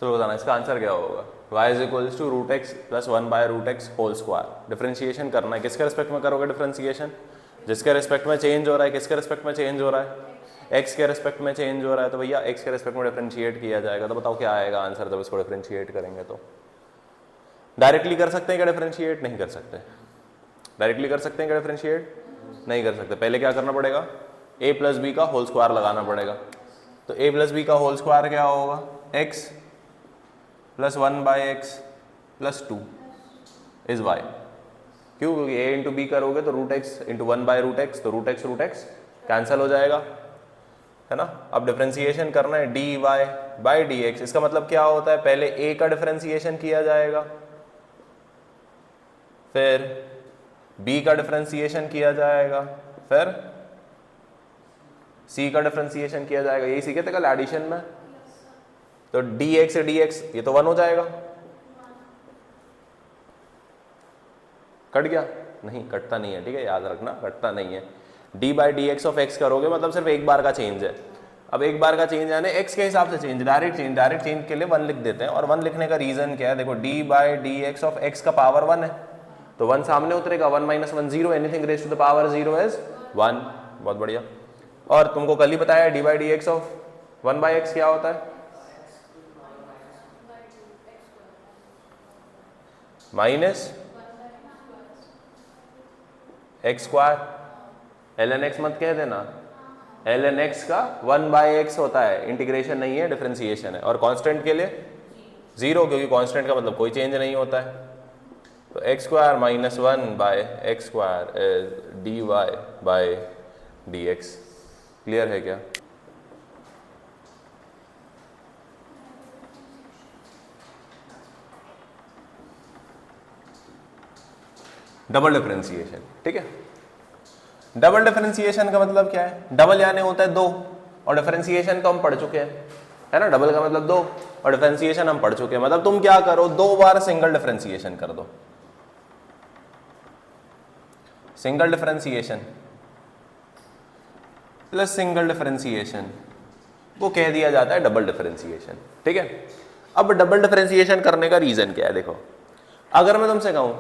तो बताना इसका आंसर क्या होगा। y is equals to root x plus 1/√x whole square. Differentiation करना है, किसके रिस्पेक्ट में करोगे डिफरेंशिएशन? जिसके रिस्पेक्ट में चेंज हो रहा है। किसके रिस्पेक्ट में चेंज हो रहा है? x के रिस्पेक्ट में चेंज हो रहा है, तो भैया x के रिस्पेक्ट में डिफरेंशिएट किया जाएगा। तो बताओ क्या आएगा आंसर जब इसको डिफरेंशिएट करेंगे? तो डायरेक्टली कर सकते हैं क्या डिफरेंशिएट? नहीं कर सकते। डायरेक्टली कर सकते हैं क्या डिफरेंशिएट? नहीं कर सकते। पहले क्या करना पड़ेगा? a प्लस बी का होल स्क्वायर लगाना पड़ेगा। तो a प्लस बी का होल स्क्वायर क्या होगा? x plus 1/x plus 2 is y। क्यों? क्योंकि a इंटू बी करोगे तो रूट एक्स इंटू 1/√x, तो रूट एक्स कैंसिल हो जाएगा, है ना। अब डिफरेंशिएशन करना है dy/dx। इसका मतलब क्या होता है? पहले a का डिफरेंशिएशन किया जाएगा, फिर b का डिफरेंशिएशन किया जाएगा, फिर c का डिफरेंशिएशन किया जाएगा। यही सीखे थे कल एडिशन में। तो dx से dx ये तो 1 हो जाएगा। कट गया? नहीं कटता नहीं है, ठीक है, याद रखना कटता नहीं है। d/dx ऑफ x करोगे मतलब सिर्फ एक बार का चेंज है। अब एक बार का चेंज यानी x के हिसाब से चेंज, डायरेक्ट चेंज के लिए 1 लिख देते हैं। और 1 लिखने का रीजन क्या है? देखो d/dx ऑफ x का पावर 1 है, तो 1 सामने उतरेगा। 1 - 1 0, anything raise to the power 0 is 1। बहुत बढ़िया। और तुमको कल ही बताया d/dx ऑफ 1/x क्या होता है? Minus x square. ln x मत कह देना, ln x का 1/x होता है, इंटीग्रेशन नहीं है, डिफरेंशिएशन है। और कांस्टेंट के लिए 0, क्योंकि कांस्टेंट का मतलब कोई चेंज नहीं होता है। तो x square minus 1/x square is dy/dx। Clear है क्या? डबल डिफरेंशिएशन, ठीक है। डबल डिफरेंशिएशन का मतलब क्या है? डबल यानी होता है 2, और डिफरेंशिएशन तो हम पढ़ चुके हैं, है ना। डबल का मतलब 2 और डिफरेंशिएशन हम पढ़ चुके हैं। मतलब तुम क्या करो, 2 बार सिंगल डिफरेंशिएशन कर दो। Single differentiation plus single differentiation वो कह दिया जाता है डबल डिफरेंशिएशन, ठीक है। अब डबल डिफरेंशिएशन करने का रीजन क्या है? देखो, अगर मैं तुमसे कहूं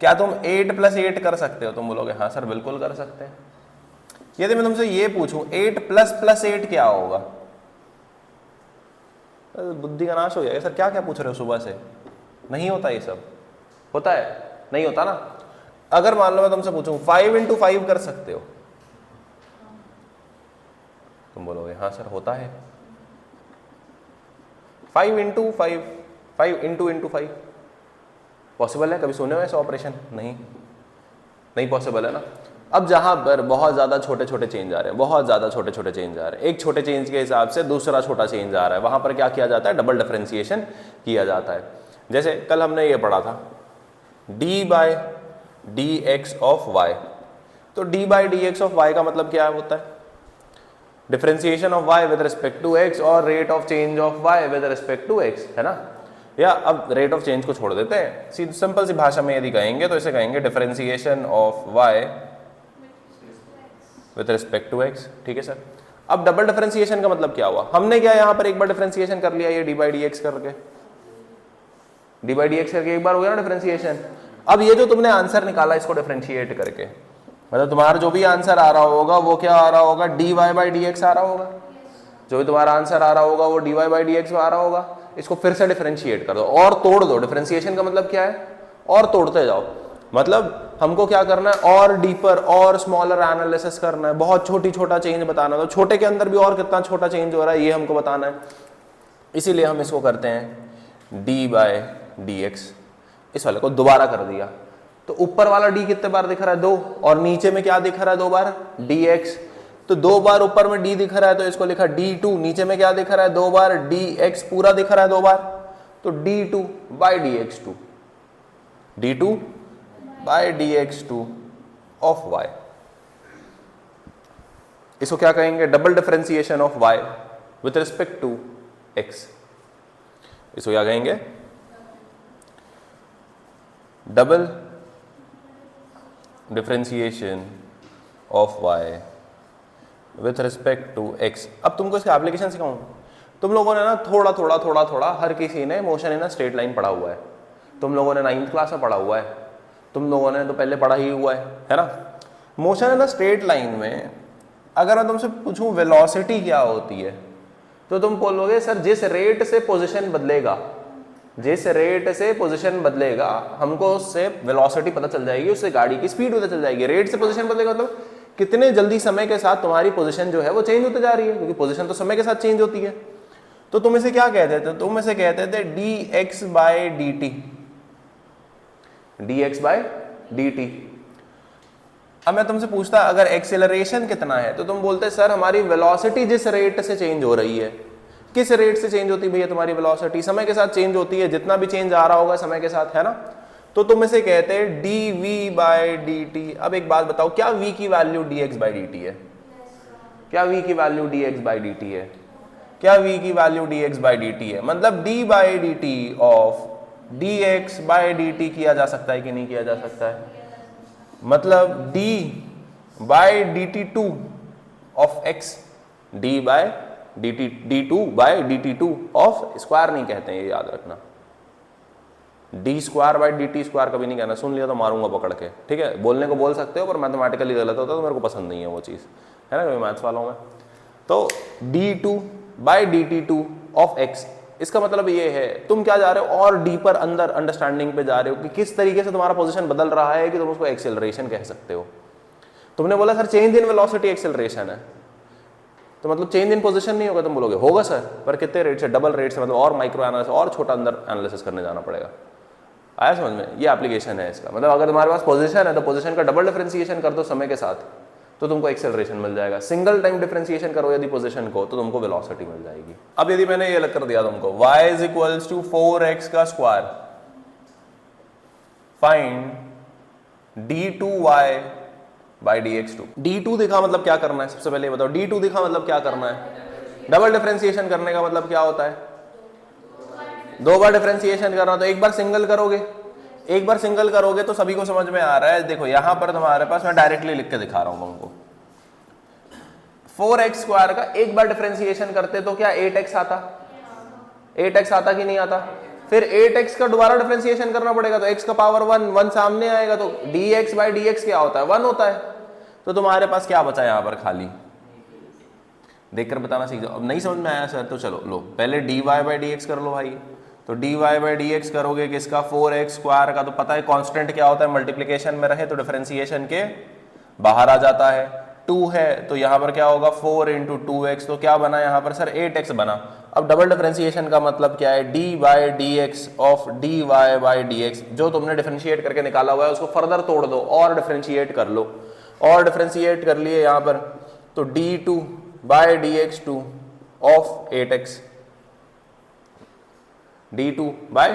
क्या तुम 8 + 8 कर सकते हो? तुम बोलोगे हाँ सर बिल्कुल कर सकते हैं। यदि मैं तुमसे ये पूछूं 8 + 8 क्या होगा? बुद्धि का नाश हो जाएगा। सर क्या क्या पूछ रहे हो सुबह से? नहीं होता ये सब। होता है? नहीं होता ना। अगर मान लो मैं तुमसे पूछूं 5 × 5 कर सकते हो? तुम बोलोगे हाँ सर होता है। 5 × 5, 5 × 5 पॉसिबल है? कभी सुने हो ऐसा ऑपरेशन? नहीं पॉसिबल है ना। अब जहां पर बहुत ज्यादा छोटे छोटे चेंज आ रहे हैं, बहुत ज्यादा छोटे छोटे चेंज आ रहे हैं, एक छोटे चेंज के हिसाब से दूसरा छोटा चेंज आ रहा है, वहां पर क्या किया जाता है? डबल डिफरेंशिएशन किया जाता है। जैसे कल हमने ये पढ़ा था d/dx ऑफ y। तो d/dx ऑफ y का मतलब क्या होता है? Differentiation of y with respect to x और rate of change of y with respect to x, है ना। या अब रेट ऑफ चेंज को छोड़ देते हैं, सिंपल सी भाषा में यदि कहेंगे तो इसे कहेंगे differentiation of y with respect to x, ठीक है सर। अब डबल डिफरेंशिएशन का मतलब क्या हुआ? हमने क्या यहाँ पर एक बार डिफरेंशिएशन कर लिया, ये d/dx करके, d/dx करके एक बार हो गया ना डिफरेंशिएशन। अब ये जो तुमने आंसर निकाला इसको डिफरेंशिएट करके, मतलब तुम्हारा जो भी आंसर आ रहा होगा वो क्या आ रहा होगा? dy/dx आ रहा होगा। जो भी तुम्हारा आंसर आ रहा होगा वो dy/dx आ रहा होगा। इसको फिर से डिफरेंशिएट कर दो और तोड़ दो। डिफरेंशिएशन का मतलब क्या है? और तोड़ते जाओ। मतलब हमको क्या करना है? और डीपर और स्मॉलर एनालिसिस करना है, बहुत छोटा चेंज बताना है। तो छोटे के अंदर भी और कितना छोटा चेंज हो रहा है ये हमको बताना है। इसीलिए हम इसको करते हैं d/dx। इस वाले को दोबारा कर दिया तो ऊपर वाला d कितने बार दिख रहा है? 2, और नीचे में क्या दिख रहा है? 2 बार dx। तो 2 बार ऊपर में d दिख रहा है तो इसको लिखा d2। नीचे में क्या दिख रहा है? 2 बार dx पूरा दिख रहा है 2 बार, तो d2/dx2, d2/dx2 ऑफ y। इसको क्या कहेंगे? Double differentiation of y with respect to x। इसको क्या कहेंगे? Double differentiation of y with respect to x। अब तुमको इसका एप्लीकेशन सिखाऊं। तुम लोगों ने ना थोड़ा थोड़ा थोड़ा थोड़ा हर किसी ने motion in a straight line पढ़ा हुआ है, तुम लोगों ने 9th क्लास में पढ़ा हुआ है, तुम लोगों ने तो पहले पढ़ा ही हुआ है ना। Motion in a straight line में अगर मैं तुमसे पूछूं वेलोसिटी क्या होती है, तो तुम बोलोगे सर जिस रेट से पोजीशन बदलेगा, जिस रेट से पोजीशन बदलेगा हमको उससे वेलोसिटी पता चल जाएगी, उससे गाड़ी की स्पीड पता चल जाएगी। रेट से पोजीशन बदलेगा मतलब कितने जल्दी समय के साथ तुम्हारी पोजीशन जो है वो चेंज होती जा रही है, क्योंकि पोजीशन तो समय के साथ चेंज होती है। तो तुम इसे क्या कहते थे, तुम इसे कहते थे dx by dt, dx by dt। अब मैं तुमसे पूछता अगर एक्सेलरेशन कितना है, तो तुम बोलते सर हमारी वेलोसिटी जिस रेट से चेंज हो रही है। किस रेट से चेंज होती है भैया तुम्हारी वेलोसिटी? समय के साथ चेंज होती है, जितना भी चेंज आ रहा होगा समय के साथ, है ना। तो तुम इसे कहते हैं dv बाय dt। अब एक बात बताओ, क्या v की वैल्यू dx बाय dt है? क्या v की वैल्यू dx बाय dt है? क्या v की वैल्यू dx बाय dt है? मतलब d by dt of dx by dt किया जा सकता है कि नहीं किया जा सकता है? मतलब d by dt2 of x, d by d2 by dt2 of square नहीं कहते हैं, ये याद रखना। d square by dt square कभी नहीं कहना, सुन लिया तो मारूंगा पकड़ के, ठीक है। बोलने को बोल सकते हो पर मैथमेटिकली गलत होता है तो मेरे को पसंद नहीं है वो चीज़, है ना, कभी मैथ्स वालों में। तो d2 by dt2 of x, इसका मतलब ये है तुम क्या जा रहे हो और डीपर अंदर अंडरस्टैंडिंग पे जा रहे हो कि किस तरीके से तुम्हारा पोजीशन बदल रहा है कि तुम उसको एक्सेलरेशन कह सकते हो। तुमने बोला sir change in velocity acceleration है, तो मतलब चेंज इन पोजीशन नहीं होगा। तुम बोलोगे होगा सर, पर कितने रेट से? डबल रेट से, मतलब और माइक्रो एनालिसिस और छोटा अंदर एनालिसिस करने जाना पड़ेगा। आया समझ में? ये एप्लीकेशन है इसका। मतलब अगर तुम्हारे पास पोजीशन है तो पोजीशन का डबल डिफरेंशिएशन कर दो समय के साथ तो तुमको एक्सेलरेशन मिल जाएगा। सिंगल टाइम डिफरेंशिएशन करो यदि पोजीशन को तो तुमको वेलोसिटी मिल जाएगी। अब यदि मैंने ये अलग कर दिया तुमको y is equals to 4x का square, find d2y by dx2। d2 दिखा मतलब क्या करना है? सबसे पहले बताओ d2 दिखा मतलब क्या करना है? डबल डिफरेंशिएशन करने का मतलब क्या होता है? दो बार डिफरेंशिएशन करना। तो एक बार सिंगल करोगे, एक बार सिंगल करोगे तो सभी को समझ में आ रहा है। देखो यहां पर तुम्हारे पास मैं डायरेक्टली लिख के दिखा रहा हूं तुमको, 4x स्क्वायर का एक बार डिफरेंशिएशन करते तो क्या 8x आता? 8x आता कि नहीं आता? फिर 8x का दोबारा डिफरेंशिएशन करना पड़ेगा तो x का पावर 1 सामने आएगा तो dx बाई dx क्या होता है? 1 होता है। तो तुम्हारे पास क्या बचा यहां पर? खाली। देखकर बताना सीख जाओ। अब नहीं समझ में आया सर तो चलो लो पहले dy बाई dx कर लो भाई। तो dy बाई dx करोगे किसका? 4x स्क्वायर का। तो पता है कांस्टेंट क्या होता है? मल्टीप्लिकेशन में रहे तो डिफरेंशिएशन के बाहर आ जाता है। 2 है तो यहाँ पर क्या होगा? 4 इंटू 2x। तो क्या बना यहाँ पर सर? 8x बना। अब डबल डिफरेंशिएशन का मतलब क्या है? d by dx of dy by dx। जो तुमने डिफरेंशिएट करके निकाला हुआ है उसको फर्दर तोड़ दो और डिफरेंशिएट कर लो। और डिफरेंशिएट कर लिए यहाँ पर तो d2 by dx2 of 8x, d2 by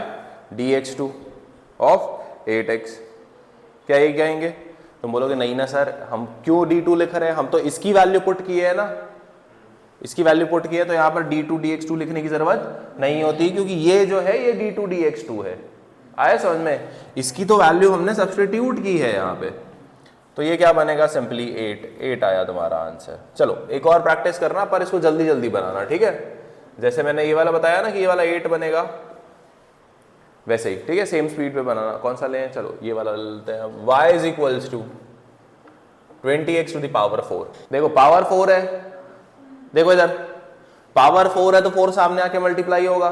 dx2 of 8x। क्या ये कहेंगे? तुम बोलोगे नहीं ना सर, हम क्यों d2 लिख रहे हैं? हम तो इसकी वैल्यू पुट किए है ना, इसकी वैल्यू पुट की है तो यहाँ पर d2 dx2 लिखने की जरूरत नहीं होती क्योंकि ये जो है ये d2 dx2 है। आया समझ में? इसकी तो वैल्यू हमने सब्स्टिट्यूट की है यहाँ पे। तो ये क्या बनेगा? सिंपली 8 आया तुम्हारा आंसर। चलो एक और प्रैक्टिस करना पर इसको जल्दी जल्दी बनाना, ठीक है। जैसे मैंने ये वाला बताया ना कि ये वाला 8 बनेगा वैसे ही, ठीक है, सेम स्पीड पे बनाना। कौन सा लें? चलो ये वाला लेते हैं। y is equals to 20x to the power 4। देखो पावर 4 है, देखो इधर पावर 4 है तो 4 सामने आके मल्टीप्लाई होगा,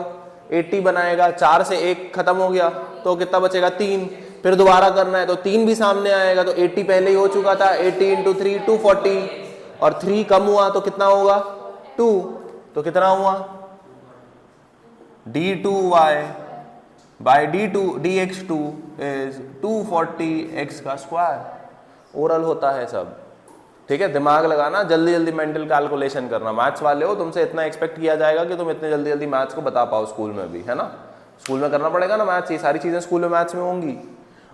80 बनाएगा। 4 से 1 खत्म हो गया तो कितना बचेगा? 3। फिर दोबारा करना है तो 3 भी सामने आएगा तो 80 पहले ही हो चुका था। 80 इंटू 3 240 और 3 कम हुआ तो कितना होगा? 2। तो कितना हुआ? d2y by dx2 is 240x का स्क्वायर। ओरल होता है सब, ठीक है। दिमाग लगाना, जल्दी जल्दी मेंटल कैलकुलेशन करना। मैथ्स वाले हो, तुमसे इतना एक्सपेक्ट किया जाएगा कि तुम इतने जल्दी जल्दी मैथ्स को बता पाओ स्कूल में भी, है ना। स्कूल में करना पड़ेगा ना मैथ्स, ये सारी चीजें स्कूल में मैथ्स में होंगी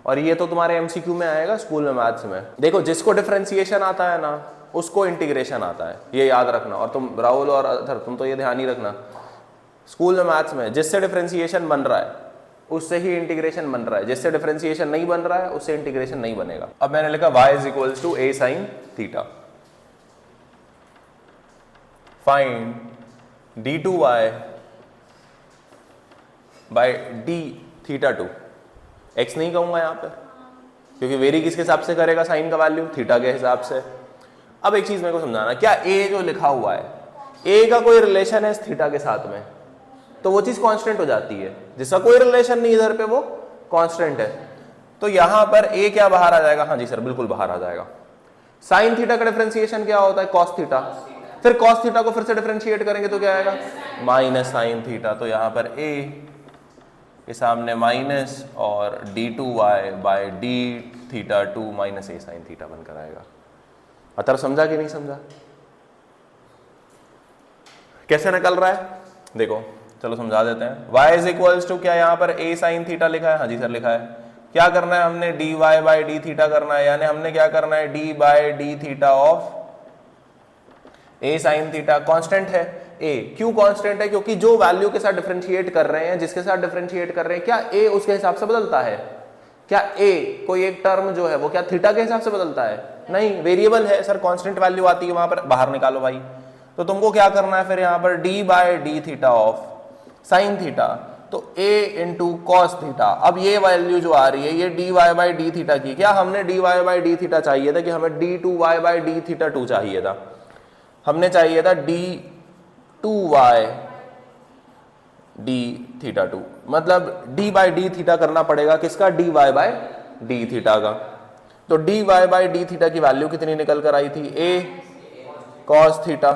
और ये तो तुम्हारे एमसीक्यू में आएगा स्कूल में मैथ्स में। देखो जिसको डिफरेंशिएशन आता है ना उसको इंटीग्रेशन आता है, ये याद रखना। और तुम राहुल और अधर तुम तो ये ध्यान ही रखना, स्कूल में मैथ्स में जिससे डिफरेंशिएशन बन रहा है उससे ही इंटीग्रेशन बन रहा है, जिससे डिफरेंशिएशन नहीं बन रहा है उससे इंटीग्रेशन नहीं बनेगा। अब मैंने लिखा y is equals to a sin theta. Find d two y by d theta two, x नहीं कहूंगा यहाँ पे क्योंकि वेरी किसके हिसाब से करेगा साइन का वैल्यू, थीटा के हिसाब से। अब एक चीज मेरे को समझाना, क्या ए जो लिखा हुआ है ए का कोई रिलेशन है थीटा के साथ में, तो वो चीज कांस्टेंट हो जाती है, जिसका कोई रिलेशन नहीं इधर पे वो कांस्टेंट है। तो यहां पर ए क्या बाहर आ जाएगा, हाँ जी सर बिल्कुल बाहर आ जाएगा। साइन थीटा का डिफरेंशिएशन क्या होता है, कॉस थीटा, फिर कॉस थीटा को फिर से डिफरेंशिएट करेंगे तो क्या आएगा, माइनस साइन थीटा। तो यहां पर ए के सामने माइनस और d two y by d theta two minus a sine theta बनकर आएगा। अतर समझा कि नहीं समझा, कैसे निकल रहा है देखो, चलो समझा देते हैं। y इज इक्वल्स टू क्या यहाँ पर a साइन थीटा लिखा है, हाँ जी सर लिखा है। क्या करना है हमने, dy बाई डी थीटा करना है, यानी हमने क्या करना है d by d theta of a sine theta. Constant है a, क्यों कांस्टेंट है, क्योंकि जो वैल्यू के साथ डिफरेंशिएट कर रहे हैं, जिसके साथ डिफरेंशिएट कर रहे हैं, क्या a उसके हिसाब से बदलता है, क्या a कोई एक टर्म जो है वो क्या थीटा के हिसाब से बदलता है, नहीं, वेरिएबल है सर, कांस्टेंट वैल्यू आती है वहां पर, बाहर निकालो भाई। तो तुमको क्या करना है फिर यहाँ पर d by d theta of sine theta, तो a इंटू कॉस थीटा। अब ये वैल्यू जो आ रही है ये dy बाई डी थीटा की, क्या हमने dy बाई डी थीटा चाहिए था कि हमें d2y बाई डी थीटा 2 चाहिए था, हमने चाहिए था d2y डी थीटा 2, मतलब d बाई डी थीटा करना पड़ेगा किसका, dy बाई डी थीटा का। तो dy बाई डी थीटा की वैल्यू कितनी निकल कर आई थी, a कॉस थीटा।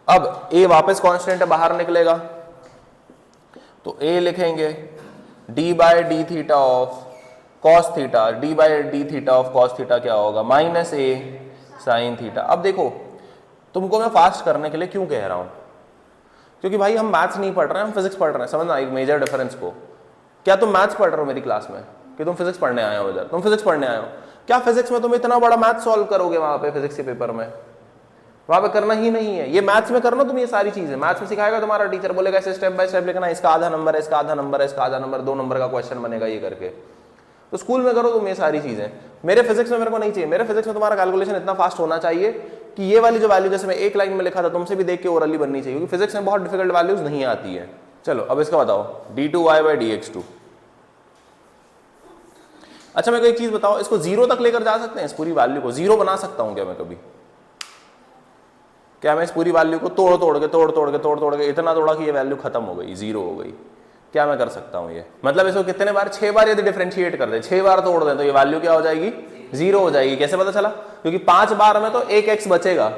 अब a वापस कांस्टेंट है, बाहर निकलेगा, तो a लिखेंगे d by d theta of cos theta, d by d theta of cos theta क्या होगा, माइनस a साइन थीटा। अब देखो तुमको मैं फास्ट करने के लिए क्यों कह रहा हूं, क्योंकि भाई हम मैथ्स नहीं पढ़ रहे हैं, हम फिजिक्स पढ़ रहे हैं, समझना एक मेजर डिफरेंस को। क्या तुम मैथ्स पढ़ रहे हो मेरी क्लास में, कि तुम फिजिक्स पढ़ने आए हो, इधर तुम फिजिक्स पढ़ने आए हो, क्या फिजिक्स में तुम इतना बड़ा मैथ सॉल्व करोगे वहां पे फिजिक्स के पेपर में, वहां पे करना ही नहीं है। ये मैथ्स में करना तुम, ये सारी चीजें मैथ्स में सिखाएगा तुम्हारा टीचर, बोलेगा ऐसे स्टेप बाय स्टेप लिखना, इसका आधा नंबर है, इसका आधा नंबर है, इसका आधा नंबर, 2 नंबर का क्वेश्चन बनेगा ये करके। तो स्कूल में करो तुम ये सारी चीजें, मेरे फिजिक्स में मेरे को नहीं चाहिए। मेरे फिजिक्स में तुम्हारा कैलकुलेशन इतना फास्ट होना चाहिए कि ये वाली जो वैल्यू जैसे मैं एक लाइन में लिखा था तुमसे भी देख के ओरली बननी चाहिए, क्योंकि फिजिक्स में बहुत डिफिकल्ट वैल्यूज नहीं आती है। चलो अब इसका बताओ, d2y बाई dx2। अच्छा मेरे को एक चीज बताओ, इसको 0 तक लेकर जा सकते हैं, इस पूरी वैल्यू को 0 बना सकता हूं क्या मैं कभी, क्या मैं इस पूरी वैल्यू को तोड़ के इतना तोड़ा कि ये वैल्यू खत्म हो गई, 0 हो गई, क्या मैं कर सकता हूं ये, मतलब इसको कितने बार, 6 बार यदि डिफरेंशिएट कर दे, 6 बार तोड़ दें तो ये वैल्यू क्या हो जाएगी, 0 हो जाएगी। कैसे पता चला, क्योंकि 5 बार में तो 1x बचेगा,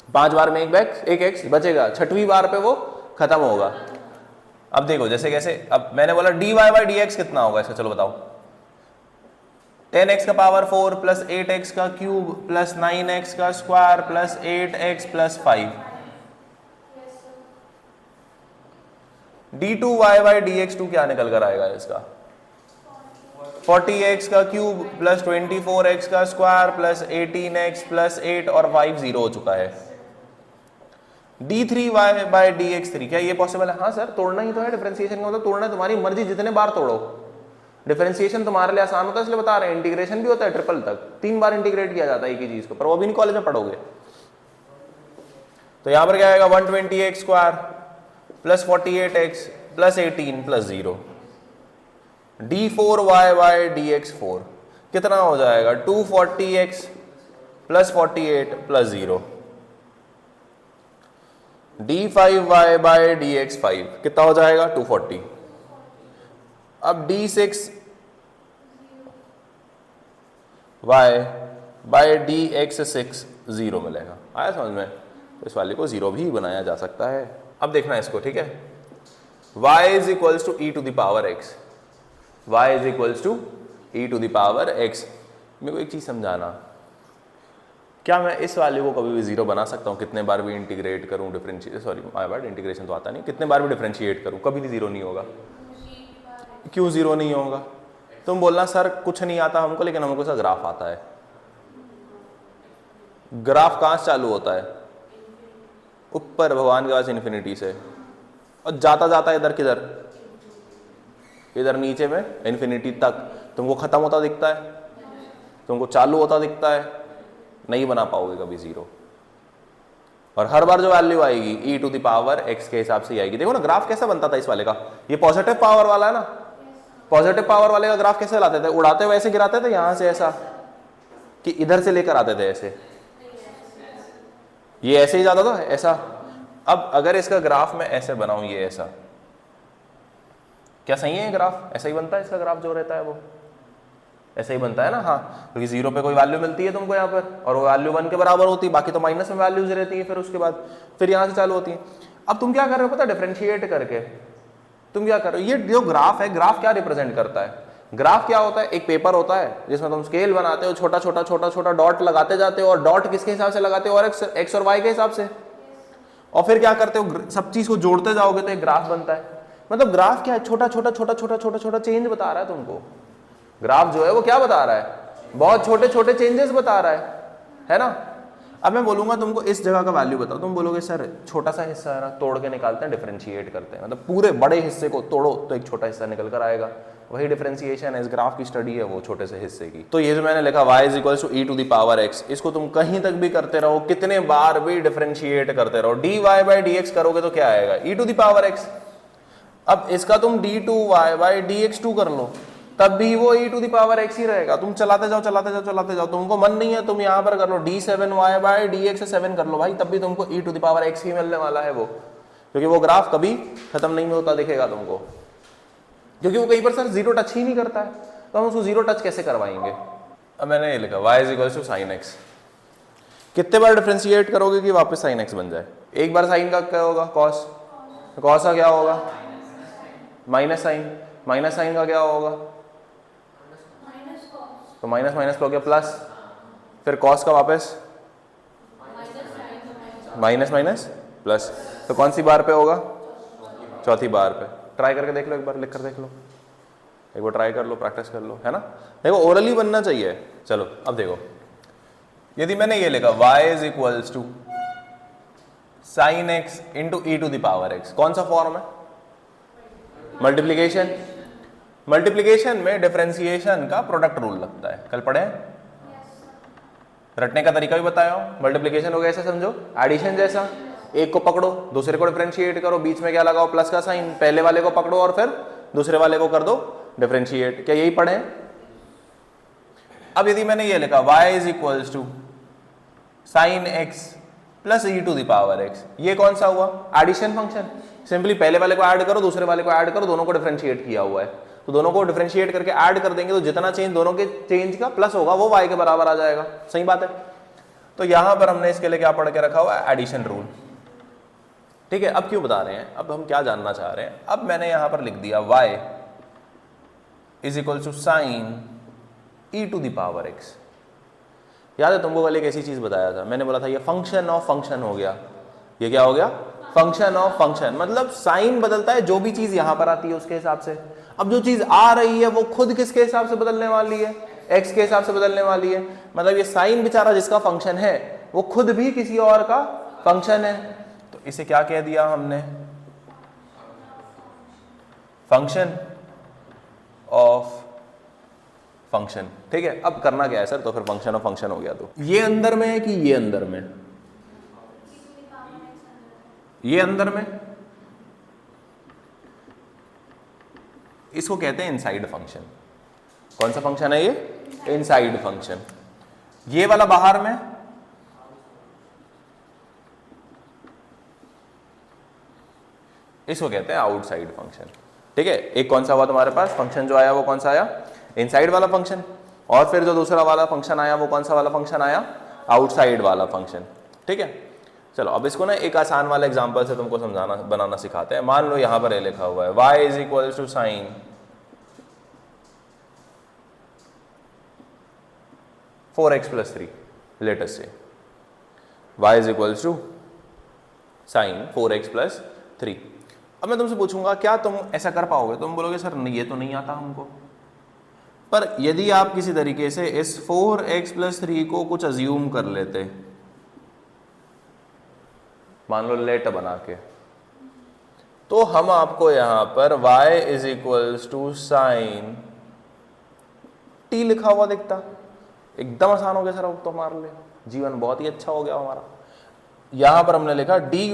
5 बार में 1x बचेगा, 6वीं बार पे वो खत्म होगा। अब देखो जैसे कैसे, अब मैंने बोला dy बाई dx कितना होगा इसका, चलो बताओ, 10x का पावर 4 प्लस 8x का क्यूब प्लस 9x का square plus 8x plus 5, d2y by dx2 क्या निकल कर आएगा इसका, 40x का क्यूब प्लस 24x का स्क्वायर प्लस 18x प्लस 8 और 5 0 हो चुका है। d3y बाई dx3 क्या ये पॉसिबल है, हाँ सर तोड़ना ही तो है, डिफरेंशिएशन का मतलब तोड़ना है, तुम्हारी मर्जी जितने बार तोड़ो, डिफरेंशिएशन तुम्हारे लिए आसान होता है इसलिए बता रहे हैं। इंटीग्रेशन भी होता है ट्रिपल तक, 3 बार इंटीग्रेट किया जाता है एक ही चीज को, पर वो भी नहीं कॉलेज में पढ़ोगे। तो यहां पर क्या आएगा, 120x square plus 48x plus 18 plus 0, d4y by dx4 कितना हो जाएगा, 240x plus 48 plus 0, d5y by dx5 कितना हो जाएगा, 240। अब d6y बाई dx6 0 मिलेगा, आया समझ में। तो इस वाले को 0 भी बनाया जा सकता है। अब देखना है इसको, ठीक है, y is equals to e to the power x, y is equals to e to the power x। मेरे को एक चीज समझाना, क्या मैं इस वाले को कभी भी 0 बना सकता हूँ, कितने बार भी इंटीग्रेट करूँ, differentiate, sorry my bad, integration तो आता नहीं, कितने बार भी डिफरेंशिएट करूँ कभी भी 0 नहीं होगा। क्यों 0 नहीं होगा, तुम बोलना सर कुछ नहीं आता हमको, लेकिन हमको सा ग्राफ आता है। ग्राफ कहां से चालू होता है, ऊपर भगवान के पास इन्फिनिटी से, और जाता जाता इधर किधर, इधर नीचे में इन्फिनिटी तक। तुमको खत्म होता दिखता है, तुमको चालू होता दिखता है, नहीं बना पाओगे कभी 0। और हर बार जो वैल्यू आएगी e to the power x के हिसाब से ही आएगी। देखो ना ग्राफ कैसा बनता था इस वाले का, ये पॉजिटिव पावर वाला है ना, पॉजिटिव पावर वाले का ग्राफ कैसे लाते थे, उड़ाते हुए ऐसे गिराते थे यहां से ऐसा, कि इधर से लेकर आते थे ऐसे, ये ऐसे ही जाता था ऐसा। अब अगर इसका ग्राफ मैं ऐसे बनाऊं, ये ऐसा, क्या सही है ग्राफ? ऐसा ही बनता है इसका ग्राफ जो रहता है वो ऐसा ही बनता है ना। हाँ, क्योंकि जीरो पे कोई वैल्यू मिलती है तुमको यहाँ पर, और वो वैल्यू 1 के बराबर होती है, बाकी तो माइनस में वैल्यूज रहती है फिर उसके बाद, फिर यहाँ से चालू होती है। अब तुम क्या कर रहे हो पता, डिफरेंशिएट करके तुम क्या कर रहे हो, ये जो ग्राफ है, ग्राफ क्या रिप्रेजेंट करता है, ग्राफ क्या होता है, एक पेपर होता है जिसमें तुम स्केल बनाते हो, छोटा छोटा छोटा छोटा डॉट लगाते जाते हो, और डॉट किसके हिसाब से लगाते हो, और एक्स और वाई के हिसाब से, और फिर क्या करते हो, सब चीज को जोड़ते जाओगे तो एक ग्राफ बनता है। मतलब ग्राफ क्या है, छोटा छोटा छोटा छोटा छोटा छोटा चेंज बता रहा है तुमको। ग्राफ जो है वो क्या बता रहा है, बहुत छोटे छोटे चेंजेस बता रहा है ना। अब मैं बोलूंगा तुमको इस जगह का वैल्यू बताओ, तुम बोलोगे सर छोटा सा हिस्सा है ना, तोड़ के निकालते हैं, डिफरेंशिएट करते हैं, मतलब पूरे बड़े हिस्से को तोड़ो तो एक छोटा हिस्सा निकल कर आएगा, वही डिफरेंशिएशन है, इस ग्राफ की स्टडी है वो छोटे से हिस्से की। तो ये जो मैंने लिखा y is equals to e to the power x, इसको तुम कहीं तक भी करते रहो, कितने बार भी डिफरेंशिएट करते रहो, dy बाई dx करोगे तो क्या आएगा, e to the power x। अब इसका तुम d2y बाई dx2 कर लो, तब भी वो e to the power x ही रहेगा। तुम चलाते जाओ चलाते जाओ चलाते जाओ, तुमको मन नहीं है तुम यहाँ पर कर लो d7y बाई dx7 कर लो भाई, तब भी तुमको e to the power x ही मिलने वाला है वो, क्योंकि वो ग्राफ कभी खत्म नहीं होता दिखेगा तुमको, क्योंकि वो कहीं पर सर जीरो टच ही नहीं करता है, तो हम उसको जीरो टच कैसे करवाएंगे। अब मैंने ये लिखा y is equal to sine x, कितने बार डिफरेंशिएट करोगे कि वापस साइन x बन जाए, एक बार साइन का क्या होगा कॉस, कॉस का क्या होगा माइनस साइन, माइनस साइन का क्या होगा, तो माइनस माइनस का हो गया प्लस, फिर कॉस का वापस माइनस माइनस प्लस, तो कौन सी बार पे होगा, चौथी बार पे। ट्राई करके देख लो एक बार, लिख कर देख लो एक बार, ट्राई कर लो, प्रैक्टिस कर लो, है ना। देखो ओरली बनना चाहिए। चलो अब देखो, यदि मैंने ये लिखा y is equals to sine x into e to the power x, कौन सा फॉर्म है, मल्टीप्लीकेशन। मल्टीप्लीकेशन में डिफरेंशिएशन का प्रोडक्ट रूल लगता है, कल पढ़े रटने का तरीका भी बताया हूं। मल्टीप्लीकेशन हो गया ऐसा समझो, एडिशन जैसा, एक को पकड़ो दूसरे को डिफरेंशिएट करो, बीच में क्या लगाओ प्लस का साइन, पहले वाले को पकड़ो और फिर दूसरे वाले को कर दो डिफरेंशिएट, क्या यही पढ़े। अब यदि मैंने ये लिखा y is equals to sine x plus e to the power x, ये कौन सा हुआ, एडिशन फंक्शन। सिंपली पहले वाले को ऐड करो दूसरे वाले को ऐड करो, दोनों को डिफरेंशिएट किया हुआ है, तो दोनों को डिफरेंशिएट करके ऐड कर देंगे तो जितना चेंज दोनों के चेंज का प्लस होगा वो y के बराबर आ जाएगा, सही बात है। तो यहां पर हमने इसके लिए क्या पढ़ के रखा हुआ है, एडिशन रूल, ठीक है। अब क्यों बता रहे हैं, अब हम क्या जानना चाह रहे हैं, अब मैंने यहां पर लिख दिया y is equal to sine e to the power x. याद है तुमको कल एक ऐसी चीज बताया था, मैंने बोला था ये फंक्शन ऑफ फंक्शन हो गया, ये क्या हो गया, फंक्शन ऑफ फंक्शन, मतलब साइन बदलता है जो भी चीज यहां पर आती है उसके हिसाब से। अब जो चीज आ रही है वो खुद किसके हिसाब से बदलने वाली है, एक्स के हिसाब से बदलने वाली है। मतलब ये साइन बेचारा जिसका फंक्शन है वो खुद भी किसी और का फंक्शन है, तो इसे क्या कह दिया हमने, फंक्शन ऑफ फंक्शन, ठीक है। अब करना क्या है सर, तो फिर फंक्शन ऑफ फंक्शन हो गया, तो ये अंदर में है कि ये अंदर में, ये अंदर में, इसको कहते हैं इनसाइड फंक्शन। कौन सा फंक्शन है ये, इनसाइड फंक्शन। ये वाला बाहर में, इसको कहते हैं आउटसाइड फंक्शन, ठीक है। एक कौन सा हुआ तुम्हारे पास फंक्शन जो आया वो कौन सा आया, इनसाइड वाला फंक्शन, और फिर जो दूसरा वाला फंक्शन आया वो कौन सा वाला फंक्शन आया, आउटसाइड वाला फंक्शन, ठीक है। चलो अब इसको ना एक आसान वाला एग्जांपल से तुमको समझाना बनाना सिखाते हैं। मान लो यहां पर ये लिखा हुआ है y is equal to sine 4x plus 3, let us से y is equal to sine 4x plus 3। अब मैं तुमसे पूछूंगा क्या तुम ऐसा कर पाओगे, तुम बोलोगे सर ये तो नहीं आता हमको, पर यदि आप किसी तरीके से इस 4x प्लस 3 को कुछ अज्यूम कर लेते, मान लो लेट बना के, तो हम आपको यहां पर y is equals to sine t लिखा हुआ दिखता। एकदम आसान हो गया सर, अब तो हमारे लिए जीवन बहुत ही अच्छा हो गया हमारा। यहां पर हमने लिखा dy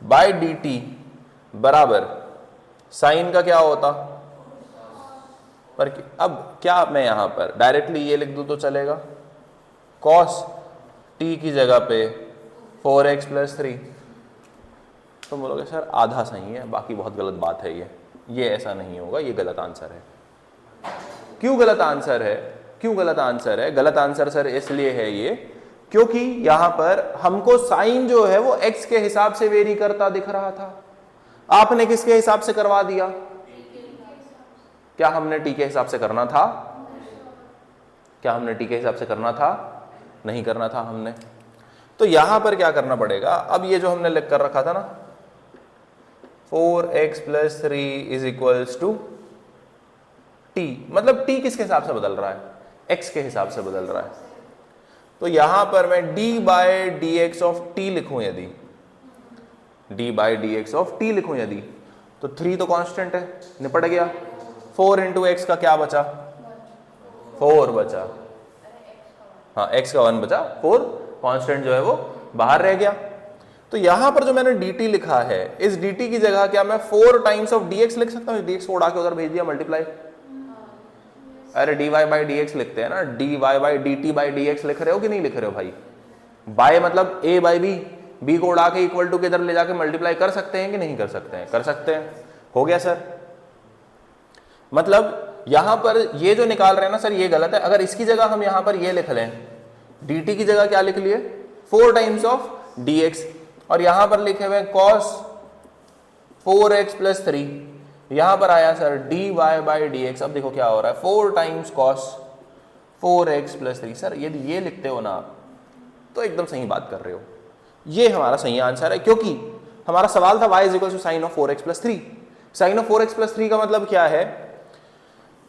बाय dt बराबर साइन का क्या होता, पर अब क्या मैं यहां पर डायरेक्टली ये लिख दूं तो चलेगा, cos t की जगह पे 4x + 3। तो बोलोगे सर आधा सही है, बाकी बहुत गलत बात है, ये ऐसा नहीं होगा, ये गलत आंसर है। क्यों गलत आंसर है? क्यों गलत आंसर है? गलत आंसर सर इसलिए है ये क्योंकि यहां पर हमको साइन जो है वो x के हिसाब से वेरी करता दिख रहा था, आपने किसके हिसाब से करवा दिया? क्या हमने t के हिसाब से करना था? क्या हमने t के हिसाब से करना था? नहीं करना था हमने। तो यहां पर क्या करना पड़ेगा, अब ये जो हमने लिख कर रखा था ना 4x + 3 = t, मतलब t किसके हिसाब से बदल रहा है? x के हिसाब से बदल रहा है। तो यहां पर मैं d/dx लिखूं, यदि d/dx लिखूं यदि, तो 3 तो कांस्टेंट है, निपट गया। 4 × x का क्या बचा? 4 बचा, हाँ x का 1 बचा, 4 कांस्टेंट जो है वो बाहर रह गया। तो यहां पर जो मैंने dt लिखा है, इस dt की जगह क्या मैं 4 टाइम्स ऑफ dx लिख सकता हूं? dx को उड़ा के उधर भेज दिया, मल्टीप्लाई। अरे dy/dx लिखते हैं ना, dy/dt/dx लिख रहे हो कि नहीं लिख रहे हो भाई? बाय मतलब a/b, b को उड़ा के इक्वल टू के इधर ले जाके मल्टीप्लाई कर सकते हैं कि नहीं कर सकते हैं? कर सकते हैं। हो गया सर। मतलब यहां पर ये जो निकाल रहे हैं ना सर, ये गलत है। अगर इसकी जगह हम यहां पर ये लिख लें, dt की जगह क्या लिख लिए? 4 टाइम्स ऑफ dx, और यहां पर लिखे हुए cos 4x + 3, यहां पर आया सर dy/dx। अब देखो क्या हो रहा है, 4 टाइम्स cos 4x + 3। सर यदि ये लिखते हो ना आप तो एकदम सही बात कर रहे हो, ये हमारा सही आंसर है, क्योंकि हमारा सवाल था y = sin of 4x + 3। sin of 4x + 3 का मतलब क्या है?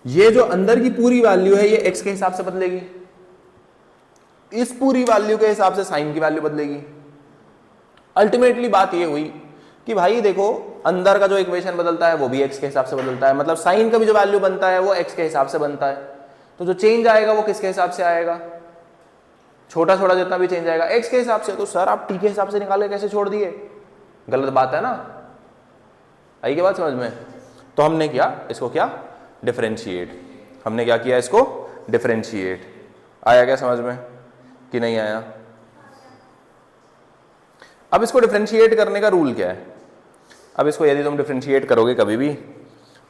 ये जो अंदर की पूरी वैल्यू है ये x के हिसाब से बदलेगी, इस पूरी वैल्यू के हिसाब से साइन की वैल्यू बदलेगी। अल्टीमेटली बात ये हुई कि भाई देखो, अंदर का जो इक्वेशन बदलता है वो भी x के हिसाब से बदलता है, मतलब साइन का भी जो वैल्यू बनता है वो x के हिसाब से बनता है। तो जो चेंज आएगा वो किसके हिसाब से आएगा? छोटा छोटा जितना भी चेंज आएगा x के हिसाब से। तो सर आप t के हिसाब से निकाल के कैसे छोड़ दिए? गलत बात है ना। आई की बात समझ में? तो हमने किया इसको क्या? डिफरेंशिएट। हमने क्या किया? इसको डिफरेंशिएट। आया क्या समझ में कि नहीं आया? अब इसको डिफरेंशिएट करने का रूल क्या है? अब इसको यदि तुम डिफरेंशिएट करोगे कभी भी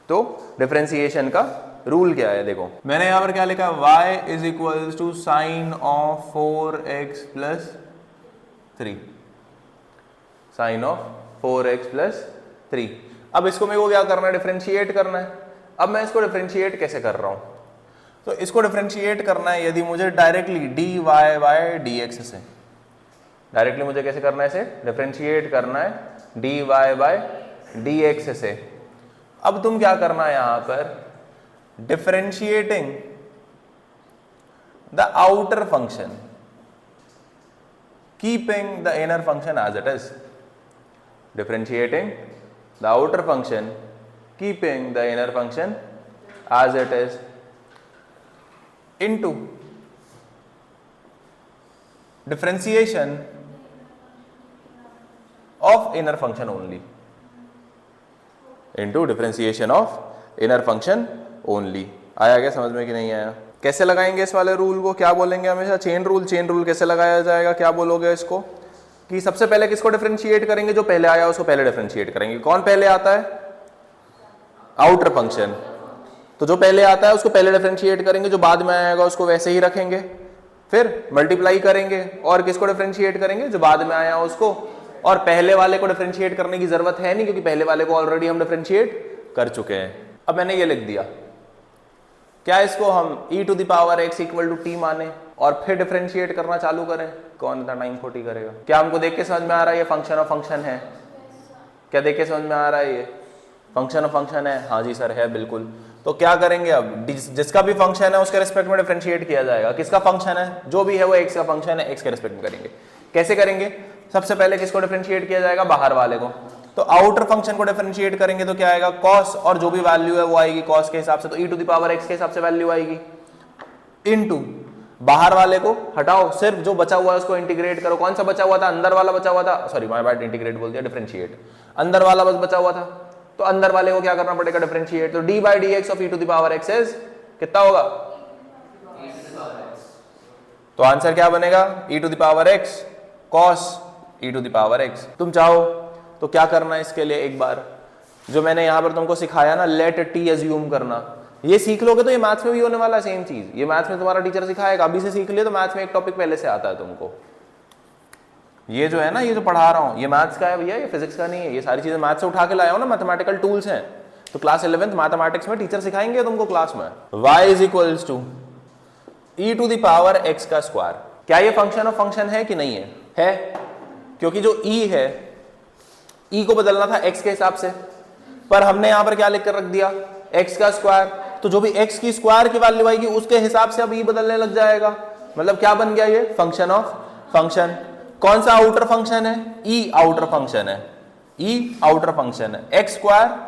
तो डिफरेंशिएशन का रूल क्या है? देखो मैंने यहां पर क्या लिखा, y = sin of 4x + 3, sin of 4x + 3। अब इसको मेरे को क्या करना है? डिफरेंशिएट करना है। अब मैं इसको डिफरेंशिएट कैसे कर रहा हूं? तो इसको डिफरेंशिएट करना है यदि मुझे डायरेक्टली dy/dx से, डायरेक्टली मुझे कैसे करना है? इसे डिफरेंशिएट करना है dy/dx से। अब तुम क्या करना है यहां पर? Differentiating the outer function keeping the inner function as it is. Differentiating the outer function keeping the inner function as it is into differentiation of inner function only, into differentiation of inner function only। आया क्या समझ में कि नहीं आया? कैसे लगाएंगे इस वाले रूल को? क्या बोलेंगे हमेशा? Chain rule. चेन रूल कैसे लगाया जाएगा? क्या बोलोगे इसको? कि सबसे पहले किसको डिफरेंशिएट करेंगे? जो पहले आया उसको पहले डिफरेंशिएट करेंगे। कौन पहले आता है? Outer function. तो जो पहले आता है उसको पहले डिफरेंशिएट करेंगे, जो बाद में आएगा उसको वैसे ही रखेंगे, फिर मल्टीप्लाई करेंगे। और किसको डिफरेंशिएट करेंगे? जो बाद में आया उसको। और पहले वाले को डिफरेंशिएट करने की जरूरत है नहीं, क्योंकि पहले वाले को ऑलरेडी हम डिफरेंशिएट कर चुके हैं। अब मैंने ये लिख दिया, क्या इसको हम e⁻x = t माने और फिर डिफरेंशिएट करना चालू करें? कौन इतना टाइम खोटी करेगा? क्या हमको देख के समझ में आ रहा है ये फंक्शन ऑफ फंक्शन है? क्या देख के समझ में आ रहा है ये फंक्शन ऑफ फंक्शन है? हाँ जी सर है, बिल्कुल। तो क्या करेंगे अब? जिसका भी फंक्शन है उसके रिस्पेक्ट में डिफरेंशिएट किया जाएगा। किसका फंक्शन है? जो भी है वो एक्स का फंक्शन है, एक्स के रिस्पेक्ट में करेंगे। कैसे करेंगे? सबसे पहले किसको डिफरेंशिएट किया जाएगा? बाहर वाले को। तो आउटर फंक्शन को डिफरेंशिएट करेंगे तो क्या आएगा? cos, और जो भी वैल्यू है वो आएगी cos के हिसाब से, तो e⁻x के हिसाब से वैल्यू आएगी, इनटू बाहर वाले को हटाओ, सिर्फ जो बचा हुआ है उसको इंटीग्रेट करो। कौन सा बचा हुआ था? अंदर वाला बचा हुआ था, सॉरी माय बैड, इंटीग्रेट बोल दिया, डिफरेंशिएट। अंदर वाला बस बचा हुआ था, तो अंदर वाले को क्या करना पड़ेगा? डिफरेंशिएट। तो d by D x of e to the power x is कितना होगा? तो आंसर क्या बनेगा? e to the power x cos e to the power x। तुम चाहो तो क्या करना है इसके लिए, एक बार जो मैंने यहां पर तुमको सिखाया ना, लेट t एज्यूम करना, ये सीख लोगे तो ये मैथ्स में भी होने वाला है सेम चीज। ये मैथ्स में तुम्हारा टीचर सिखाएगा, अभी से सीख लिया तो मैथ्स में एक टॉपिक पहले से आता है तुमको। ये जो है ना, ये जो पढ़ा रहा हूँ ये मैथ्स का है भैया, ये फिजिक्स का नहीं है। ये सारी चीजें मैथ्स से उठा के लाया हूँ ना, मैथमेटिकल टूल्स हैं। तो क्लास 11th मैथमेटिक्स में टीचर सिखाएंगे तुमको क्लास में। y is equals to e to the power x का स्क्वायर। क्या ये फंक्शन ऑफ फंक्शन है कि नहीं है? है, क्योंकि जो e है, e को बदलना था x के हिसाब से, पर हमने यहां पर क्या लिख कर रख दिया? x का स्क्वायर। तो जो भी x की स्क्वायर की वैल्यू आएगी उसके हिसाब से अब e बदलने लग जाएगा। मतलब क्या बन गया? ये फंक्शन ऑफ फंक्शन। कौन सा आउटर फंक्शन है? e आउटर फंक्शन है, e आउटर फंक्शन है, x स्क्वायर।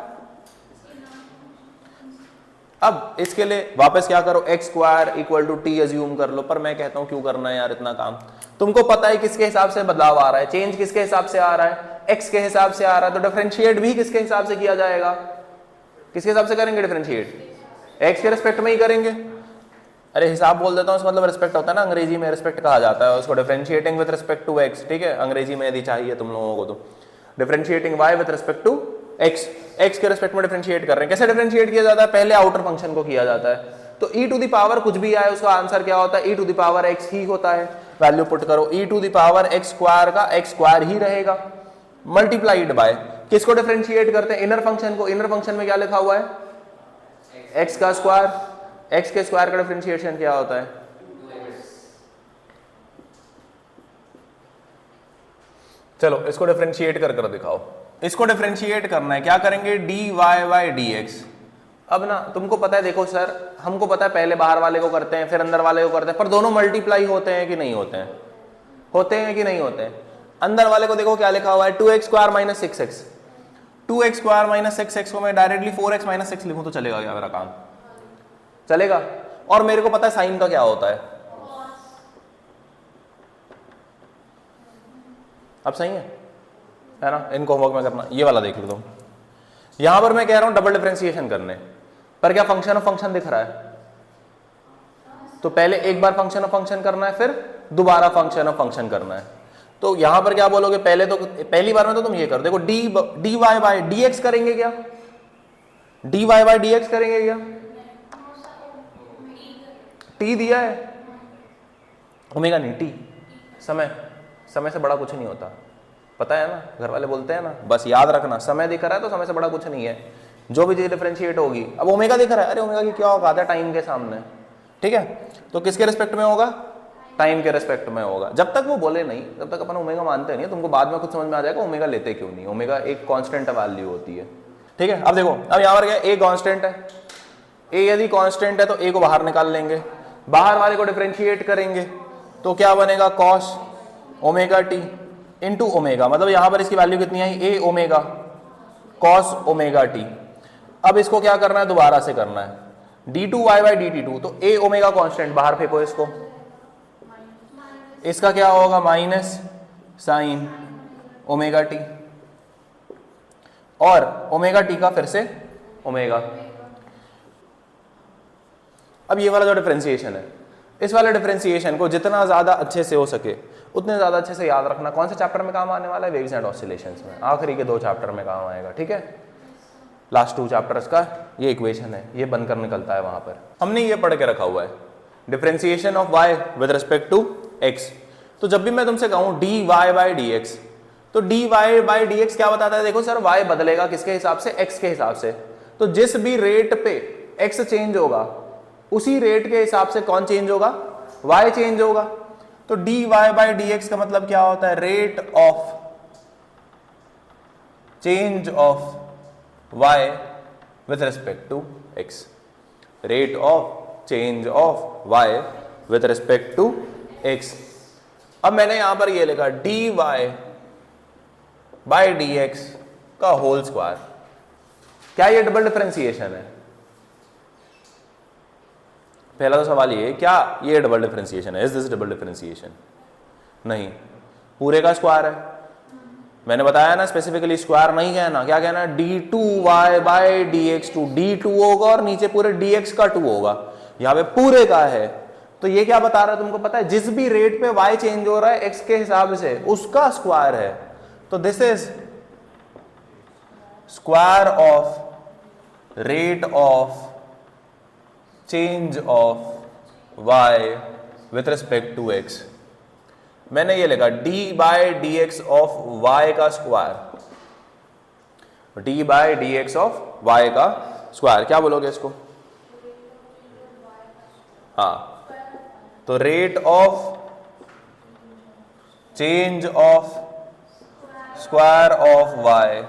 अब इसके लिए वापस क्या करो? X square equal to t assume कर लो। पर मैं कहता हूं क्यों करना है यार इतना काम? तुमको पता है किसके हिसाब से बदलाव आ रहा है, चेंज किसके हिसाब से आ रहा है? एक्स के हिसाब से आ रहा है। तो डिफरेंशिएट भी किसके हिसाब से किया जाएगा? किसके हिसाब से करेंगे डिफरेंशिएट? एक्स के रिस्पेक्ट में ही करेंगे। अरे हिसाब बोल देता हूं, उसका मतलब रिस्पेक्ट होता है ना, अंग्रेजी में रिस्पेक्ट कहा जाता है उसको, differentiating with respect to x. ठीक है, अंग्रेजी में यदि चाहिए तुम लोगों को तो differentiating y with respect to x, x के रिस्पेक्ट में डिफरेंशिएट कर रहे हैं। कैसे डिफरेंशिएट किया जाता है? पहले आउटर फंक्शन को किया जाता है। तो e टू द पावर कुछ भी आए उसका आंसर क्या होता है? e to the power x ही होता है। वैल्यू पुट करो, e to the power x square का x स्क्वायर ही रहेगा, मल्टीप्लाइड बाय किसको डिफरेंशिएट करते हैं? इनर फंक्शन को। इनर फंक्शन में क्या लिखा हुआ है? x का स्क्वायर। x के स्क्वायर का डिफरेंशिएशन क्या होता है? चलो इसको डिफरेंशिएट कर दिखाओ। इसको डिफरेंशिएट करना है, क्या करेंगे? D Y by D x. अब ना तुमको पता है, देखो सर हमको पता है पहले बाहर वाले को करते हैं फिर अंदर वाले को करते हैं, पर दोनों मल्टीप्लाई होते हैं कि नहीं होते हैं? होते हैं कि नहीं होते हैं? अंदर वाले को देखो क्या लिखा हुआ है? 2x square minus 6x। 2x square minus 6x को मैं डायरेक्टली 4x माइनस 6 लिखूं तो चलेगा क्या? मेरा काम चलेगा। और मेरे को पता है साइन का क्या होता है। अब सही है ना? इनको होमवर्क में करना, ये वाला देख लो तुम। यहां पर मैं कह रहा हूं डबल डिफरेंशिएशन करने, पर क्या फंक्शन ऑफ फंक्शन दिख रहा है? तो पहले एक बार फंक्शन ऑफ फंक्शन करना है, फिर दोबारा फंक्शन ऑफ फंक्शन करना है। तो यहां पर क्या बोलोगे? पहले तो पहली बार में तो तुम ये कर देखो, d Y by D x करेंगे क्या? D Y by D x करेंगे क्या? टी दिया है, ओमेगा नहीं, टी समय, समय से बड़ा कुछ नहीं होता, पता है ना, घर वाले बोलते हैं ना, बस याद रखना, समय दिख रहा है तो समय से बड़ा कुछ नहीं है। जो भी चीज डिफरेंशिएट होगी, अब ओमेगा दिख रहा है, अरे ओमेगा की क्या औकात है टाइम के सामने? ठीक है, तो किसके रिस्पेक्ट में होगा? टाइम के रिस्पेक्ट में होगा। जब तक वो बोले नहीं तब तक अपन ओमेगा मानते नहीं। तुमको बाद में खुद समझ में आ जाएगा ओमेगा लेते क्यों नहीं। ओमेगा एक कांस्टेंट वैल्यू होती है। ठीक है, अब देखो, अब यहाँ पर क्या, ए कांस्टेंट है, ए यदि कांस्टेंट है तो ए को बाहर निकाल लेंगे, बाहर वाले को डिफरेंशिएट करेंगे तो क्या बनेगा? Cos omega t into omega, मतलब यहां पर इसकी वैल्यू कितनी आई? A omega cos omega t. अब इसको क्या करना है? दोबारा से करना है, d two y by D t two. तो ए ओमेगा कांस्टेंट बाहर फेंको इसको, इसका क्या होगा? माइनस साइन ओमेगा टी, और ओमेगा टी का फिर से ओमेगा। अब ये वाला जो डिफरेंशिएशन है, इस वाले डिफरेंशिएशन को जितना ज्यादा अच्छे से हो सके उतने ज्यादा अच्छे से याद रखना। कौन से चैप्टर में काम आने वाला है? वेव्स एंड ऑसिलेशंस में, आखिरी के 2 चैप्टर में काम आएगा। ठीक है, लास्ट 2 चैप्टर्स का ये इक्वेशन है, ये बनकर निकलता है वहां पर। हमने ये पढ़ के रखा हुआ है, differentiation of y with respect to x। तो जब भी मैं तुमसे कहूं D Y by D X, तो D Y by D X क्या बताता है? देखो सर, y बदलेगा किसके हिसाब से? x के हिसाब से। तो जिस भी रेट पे x चेंज होगा उसी रेट के हिसाब से कौन चेंज होगा? y चेंज होगा। तो D Y by D x का मतलब क्या होता है? Rate of change of y with respect to x, rate of change of y with respect to x। अब मैंने यहां पर ये लिखा d Y by D x का होल स्क्वायर। क्या ये डबल डिफरेंशिएशन है? पहला तो सवाल ये है, क्या ये डबल डिफरेंशिएशन है? Is this double differentiation? नहीं, पूरे का स्क्वायर है। मैंने बताया ना स्पेसिफिकली स्क्वायर नहीं कहना, क्या कहना? d2y बाय dx2, d2 होगा और नीचे पूरे dx का 2 होगा, यहाँ पे पूरे का है। तो ये क्या बता रहा है तुमको पता है? जिस भी रेट पे y चेंज हो रहा है x के हिसाब से उसका स्क्वायर है। तो this is square of rate of change of y with respect to x। मैंने ये लिखा d by D x of y का square, d by D x of y का स्क्वायर। क्या बोलोगे इसको? हाँ, तो rate of change of square of y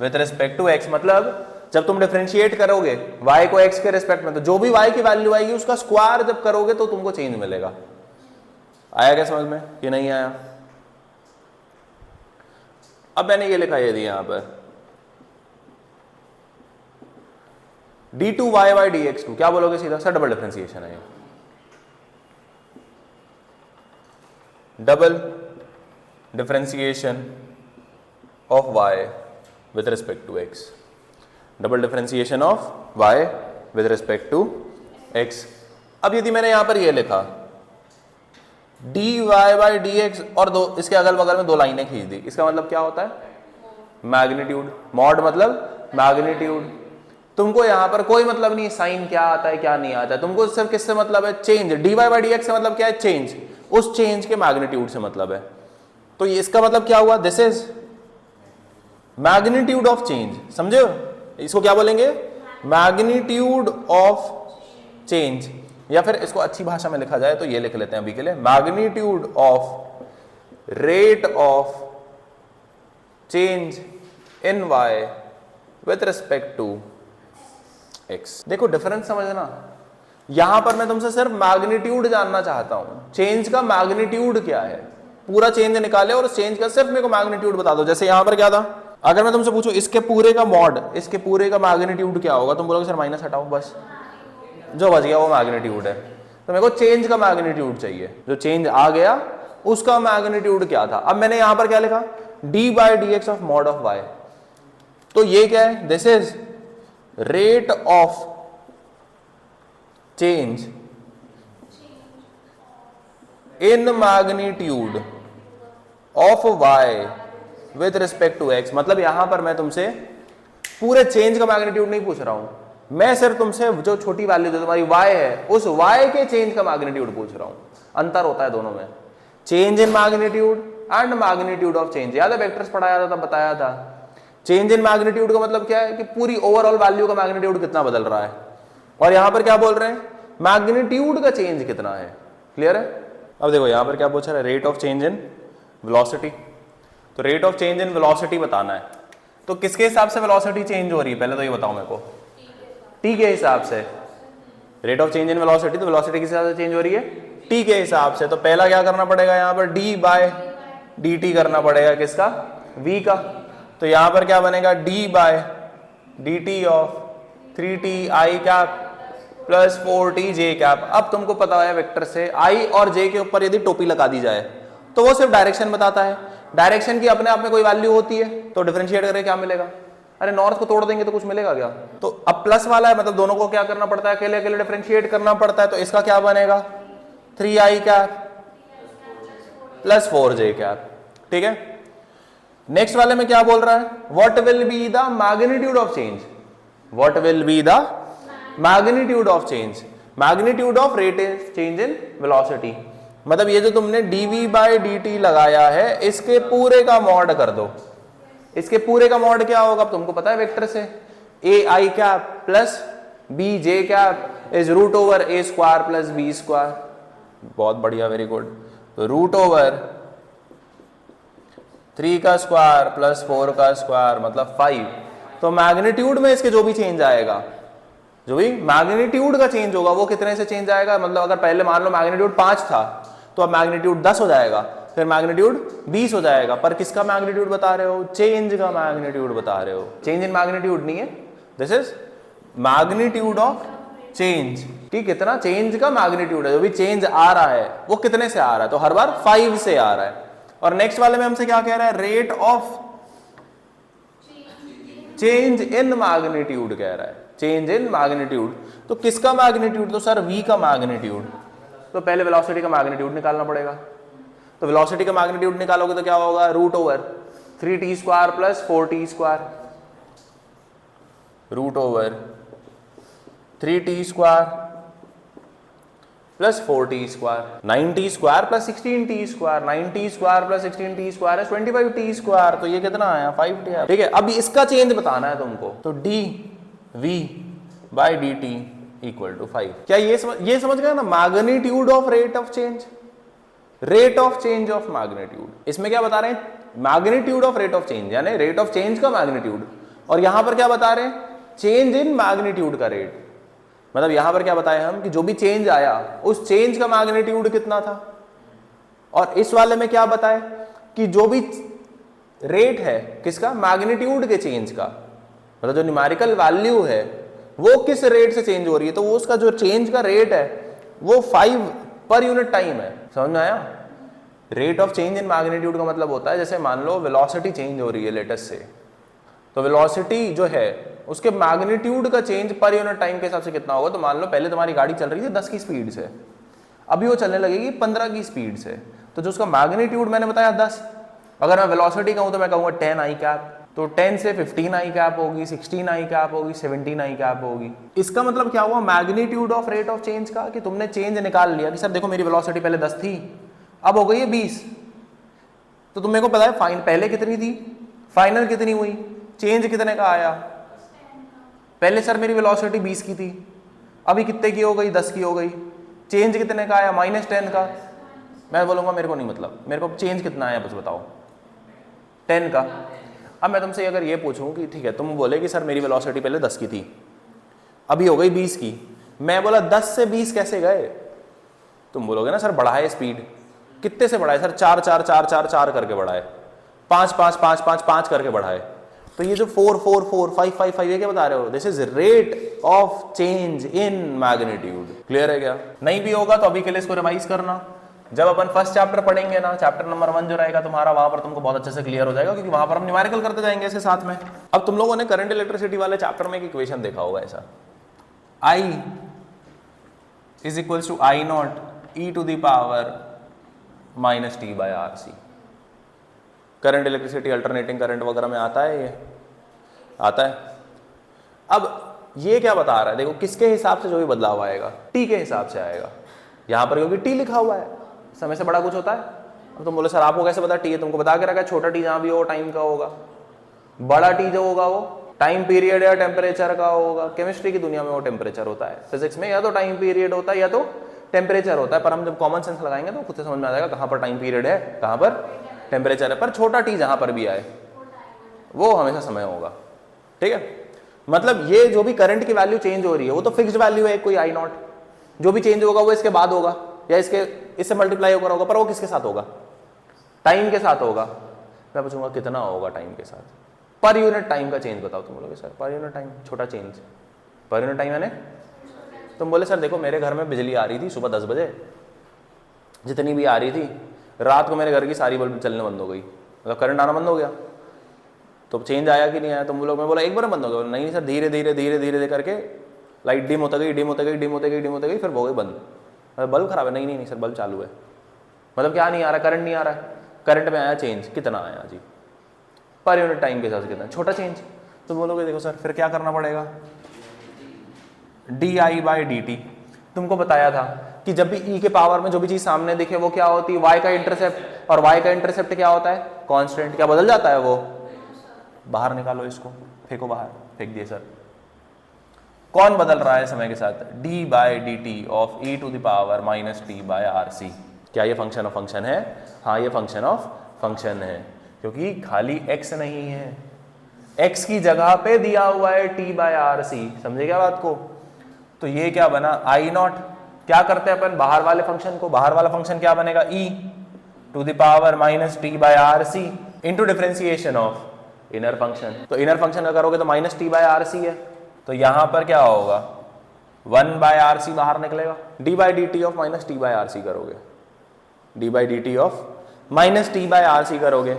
with respect to x, मतलब जब तुम डिफरेंशिएट करोगे y को x के रिस्पेक्ट में, तो जो भी y की वैल्यू आएगी उसका स्क्वायर जब करोगे तो तुमको चेंज मिलेगा। आया क्या समझ में कि नहीं आया? अब मैंने ये लिखा ये दिया यहां पर d2y बाई dx2, क्या बोलोगे सीधा सा? डबल डिफरेंशिएशन है ये, double differentiation of y with respect to x, double differentiation of y with respect to x। अब यदि मैंने यहां पर ये लिखा dy बाई dx और दो इसके अगल बगल में दो लाइनें खींच दी, इसका मतलब क्या होता है? मैग्नीट्यूड। मॉड मतलब मैग्नीट्यूड। तुमको यहां पर कोई मतलब नहीं साइन क्या आता है क्या नहीं आता है, तुमको सिर्फ किससे मतलब है? चेंज। dy बाई dx से मतलब क्या है? चेंज। उस चेंज के मैग्नीट्यूड से मतलब है। तो ये इसका मतलब क्या हुआ? This is magnitude of change. समझे? इसको क्या बोलेंगे? मैग्नीट्यूड ऑफ चेंज, या फिर इसको अच्छी भाषा में लिखा जाए तो ये लिख लेते हैं अभी के लिए, magnitude of rate of change in y with respect to x। देखो डिफरेंस समझना, यहां पर मैं तुमसे सिर्फ मैग्नीट्यूड जानना चाहता हूं, चेंज का मैग्नीट्यूड क्या है। पूरा चेंज निकाले और उस चेंज का सिर्फ मेरे को मैग्नीट्यूड बता दो। जैसे यहां पर क्या था, अगर मैं तुमसे पूछूं इसके पूरे का मॉड, इसके पूरे का मैग्नीट्यूड क्या होगा, तुम बोलोगे सर माइनस हटाओ, बस जो बच गया वो मैग्नीट्यूड है। तो मेरे को चेंज का मैग्नीट्यूड चाहिए, जो चेंज आ गया उसका मैग्नीट्यूड क्या था। अब मैंने यहां पर क्या लिखा? d by D x of mod of y। तो ये क्या है? This is rate of change in magnitude of y with respect to x। मतलब यहां पर मैं तुमसे पूरे चेंज का मैग्नीट्यूड नहीं पूछ रहा हूं, मैं सिर्फ तुमसे जो छोटी वैल्यू जो तुम्हारी y है उस y के चेंज का मैग्नीट्यूड पूछ रहा हूं। अंतर होता है दोनों में, change in magnitude and magnitude of change. याद है वेक्टर्स पढ़ाया था तब बताया था, चेंज इन मैग्नीट्यूड का मतलब क्या है कि पूरी ओवरऑल वैल्यू का मैग्नीट्यूड कितना बदल रहा है, और यहां पर क्या बोल रहे हैं? मैग्नीट्यूड का चेंज कितना है। क्लियर है? अब देखो यहां पर क्या पूछ रहा है? Rate of change in velocity. तो rate of change in velocity बताना है, तो किसके हिसाब से वेलोसिटी चेंज हो रही है पहले तो ये बताओ मेरे को? टी के हिसाब से। Rate of change in velocity, तो वेलोसिटी किस हिसाब से चेंज हो रही है? टी के हिसाब से। तो पहला क्या करना पड़ेगा यहाँ पर? डी बाय डी टी करना पड़ेगा, किसका? वी का। तो यहाँ पर क्या बनेगा? D by d T of 3t i cap plus 4t j cap. अब तुमको पता है वेक्टर से आई और जे के ऊपर यदि टोपी लगा दी जाए तो वो सिर्फ डायरेक्शन बताता है। डायरेक्शन की अपने आप में कोई वैल्यू होती है, तो डिफरेंशिएट करके क्या मिलेगा? अरे नॉर्थ को तोड़ देंगे तो कुछ मिलेगा क्या? तो अब प्लस वाला है, मतलब दोनों को क्या करना पड़ता है? अकेले अकेले डिफरेंशिएट करना पड़ता है। तो इसका क्या बनेगा? 3i cap plus 4j cap. ठीक है, नेक्स्ट वाले में क्या बोल रहा है? What will be the magnitude of change? What will be the magnitude of change? Magnitude of rate change in velocity. मतलब ये जो तुमने dv बाई dt लगाया है इसके पूरे का मॉड कर दो। इसके पूरे का मॉड क्या होगा? अब तुमको पता है वेक्टर से, a i cap plus b j cap is root over a square plus b square. बहुत बढ़िया, वेरी गुड। तो रूट ओवर 3 का स्क्वायर प्लस 4 का स्क्वायर मतलब 5। तो मैग्नीट्यूड में इसके जो भी चेंज आएगा, जो भी मैग्नीट्यूड का चेंज होगा वो कितने से चेंज आएगा? मतलब अगर पहले मान लो मैग्नीट्यूड 5 था तो अब मैग्नीट्यूड 10 हो जाएगा, फिर मैग्नीट्यूड 20 हो जाएगा। पर किसका मैग्नीट्यूड बता रहे हो? चेंज का मैग्नीट्यूड बता रहे हो। चेंज इन मैग्नीट्यूड नहीं है, this is magnitude of change, कि कितना चेंज का मैग्नीट्यूड है, जो भी चेंज आ रहा है वो कितने से आ रहा है, तो हर बार 5 से आ रहा है। और नेक्स्ट वाले में हमसे क्या कह रहा है, rate of change in magnitude कह रहा है, चेंज इन मैग्नीट्यूड। तो किसका मैग्नीट्यूड, तो सर v का मैग्नीट्यूड। तो पहले वेलोसिटी का मैग्नीट्यूड निकालना पड़ेगा, तो वेलोसिटी का मैग्नीट्यूड निकालोगे तो क्या होगा, root over 3t square plus 4t square, root over 3t square plus 4t square, 9t square plus 16t square, 9t square plus 16t square है 25t स्क्वायर, तो ये कितना आया 5t। ठीक है, अब इसका चेंज बताना है तुमको, तो dv by dt equal to 5। क्या ये समझ गया ना, magnitude of rate of change, rate of change of magnitude. इसमें क्या बता रहे हैं, magnitude of rate of change, यानी रेट ऑफ चेंज का मैग्नीट्यूड। और यहां पर क्या बता रहे हैं, चेंज इन मैग्नीट्यूड का रेट। मतलब यहां पर क्या बताया हम कि जो भी चेंज आया उस चेंज का मैग्नीट्यूड कितना था। और इस वाले में क्या बताया कि जो भी रेट है किसका, मैग्नीट्यूड के चेंज का, मतलब जो न्यूमेरिकल वैल्यू है वो किस रेट से चेंज हो रही है, तो वो उसका जो चेंज का रेट है वो 5 पर यूनिट टाइम है। समझ में आया, rate of change in magnitude का मतलब होता है, जैसे मान लो वेलोसिटी चेंज हो रही है लेटेस्ट से, तो वेलोसिटी जो है उसके मैग्नीट्यूड का चेंज पर यूनिट टाइम के हिसाब से कितना होगा। तो मान लो पहले तुम्हारी गाड़ी चल रही थी 10 की स्पीड से, अभी वो चलने लगेगी 15 की स्पीड से, तो जो उसका मैग्नीट्यूड मैंने बताया 10, अगर मैं वेलोसिटी कहूँ तो मैं कहूँगा 10 आई कैप, तो 10 से 15 आई कैप होगी, 16 आई कैप होगी, 17 आई कैप होगी। इसका मतलब क्या हुआ, magnitude of rate of change का, कि तुमने चेंज निकाल लिया कि सर देखो मेरी वेलोसिटी पहले 10 थी अब हो गई है 20, तो तुम्हें को पता है फाइन पहले कितनी थी, फाइनल कितनी हुई, चेंज कितने का आया। पहले सर मेरी वेलोसिटी 20 की थी, अभी कितने की हो गई, 10 की हो गई, चेंज कितने का आया, -10 का। मैं बोलूंगा मेरे को नहीं मतलब, मेरे को चेंज कितना आया बस बताओ, 10 का। अब मैं तुमसे अगर ये पूछूं कि ठीक है, तुम बोले कि सर मेरी वेलोसिटी पहले 10 की थी अभी हो गई 20 की, मैं बोला 10 से 20 कैसे गए, तुम बोलोगे ना सर बढ़ाए स्पीड, कितने से बढ़ाए सर, 4 4 4 4 4 करके बढ़ाए, 5 5 5 5 5 करके बढ़ाए, तो ये जो 4 4 4 5 5 5 ये क्या बता रहे हो, this is rate of change in magnitude. Clear है क्या, नहीं भी होगा तो अभी के लिए इसको रिवाइज करना, जब अपन फर्स्ट चैप्टर पढ़ेंगे ना, चैप्टर नंबर 1 जो रहेगा तुम्हारा, वहां पर तुमको बहुत अच्छे से क्लियर हो जाएगा, क्योंकि वहां पर हम न्यूमेरिकल करते जाएंगे इसके साथ में। अब तुम लोगों ने करंट इलेक्ट्रिसिटी वाले चैप्टर में एक इक्वेशन देखा होगा ऐसा, I is equals to i naught e to the power minus T by are c. Current electricity alternating current वगैरह में आता है, ये आता है। अब ये क्या बता रहा है, देखो किसके हिसाब से जो भी बदलाव आएगा, टी के हिसाब से आएगा। यहां पर क्योंकि टी लिखा हुआ है, समय से बड़ा कुछ होता है। अब तुम बोले सर आपको कैसे पता टी है, तुमको बता के रखा है, छोटा टी जहां भी हो टाइम का होगा, बड़ा टी जो होगा वो टाइम पीरियड या टेम्परेचर का होगा। केमिस्ट्री की दुनिया में वो टेम्परेचर होता है, फिजिक्स में या तो टाइम पीरियड होता है या तो टेम्परेचर होता है, पर हम जब कॉमन सेंस लगाएंगे तो खुद से समझ में आ जाएगा कहां पर टाइम पीरियड है कहां पर टेम्परेचर है। पर छोटा टी जहां पर भी आए वो हमेशा समय होगा, ठीक है। मतलब ये जो भी करंट की वैल्यू चेंज हो रही है वो तो फिक्स्ड वैल्यू है कोई आई नॉट, जो भी चेंज होगा वो इसके बाद होगा या इससे मल्टीप्लाई होकर होगा, पर वो किसके साथ होगा, टाइम के साथ होगा। मैं पूछूंगा कितना होगा टाइम के साथ, पर यूनिट टाइम का चेंज बताओ। तुम बोलोगे सर पर यूनिट टाइम छोटा चेंज, पर यूनिट टाइम यानी तुम बोले सर देखो मेरे घर में बिजली आ रही थी सुबह 10 बजे, जितनी भी आ रही थी, रात को मेरे घर की सारी बल्ब चलने बंद हो गई, मतलब करंट आना बंद हो गया, तो चेंज आया कि नहीं आया। तुम लोग मैं बोला एक बार बंद हो गया, नहीं सर धीरे धीरे धीरे धीरे करके लाइट डिम होता गई डिम होता गई डिम होता गई डिम होता गई, फिर हो गई बंद। बल्ब खराब है, नहीं नहीं सर बल्ब चालू है, मतलब क्या नहीं आ रहा, करंट नहीं आ रहा है। करंट में आया चेंज, कितना आया जी, पर यूनिट टाइम के हिसाब से कितना, छोटा चेंज। तो बोलोगे देखो सर फिर क्या करना पड़ेगा, D I by D T. तुमको बताया था कि जब भी ई के पावर में जो भी चीज सामने दिखे वो क्या होती है, वाई का इंटरसेप्ट, और वाई का इंटरसेप्ट क्या होता है, कांस्टेंट। क्या बदल जाता है वो, बाहर निकालो इसको, फेंको बाहर, फेंक दिए सर। कौन बदल रहा है समय के साथ, d by D T of e to the power minus T by are c. क्या ये फंक्शन ऑफ फंक्शन है, हाँ ये फंक्शन ऑफ फंक्शन है, क्योंकि खाली x नहीं है, x की जगह पे दिया हुआ है t बाय आर सी। समझे क्या बात को। तो ये क्या बना आई नॉट, क्या करते हैं अपन बाहर वाले फंक्शन को, बाहर वाला फंक्शन क्या बनेगा, e to the power minus T by are C into differentiation of inner function. तो इनर फंक्शन का करोगे तो minus T by R C है, तो यहां पर क्या होगा 1/RC बाहर निकलेगा, D by D T of minus T by R C करोगे, D by D T of minus T by R C करोगे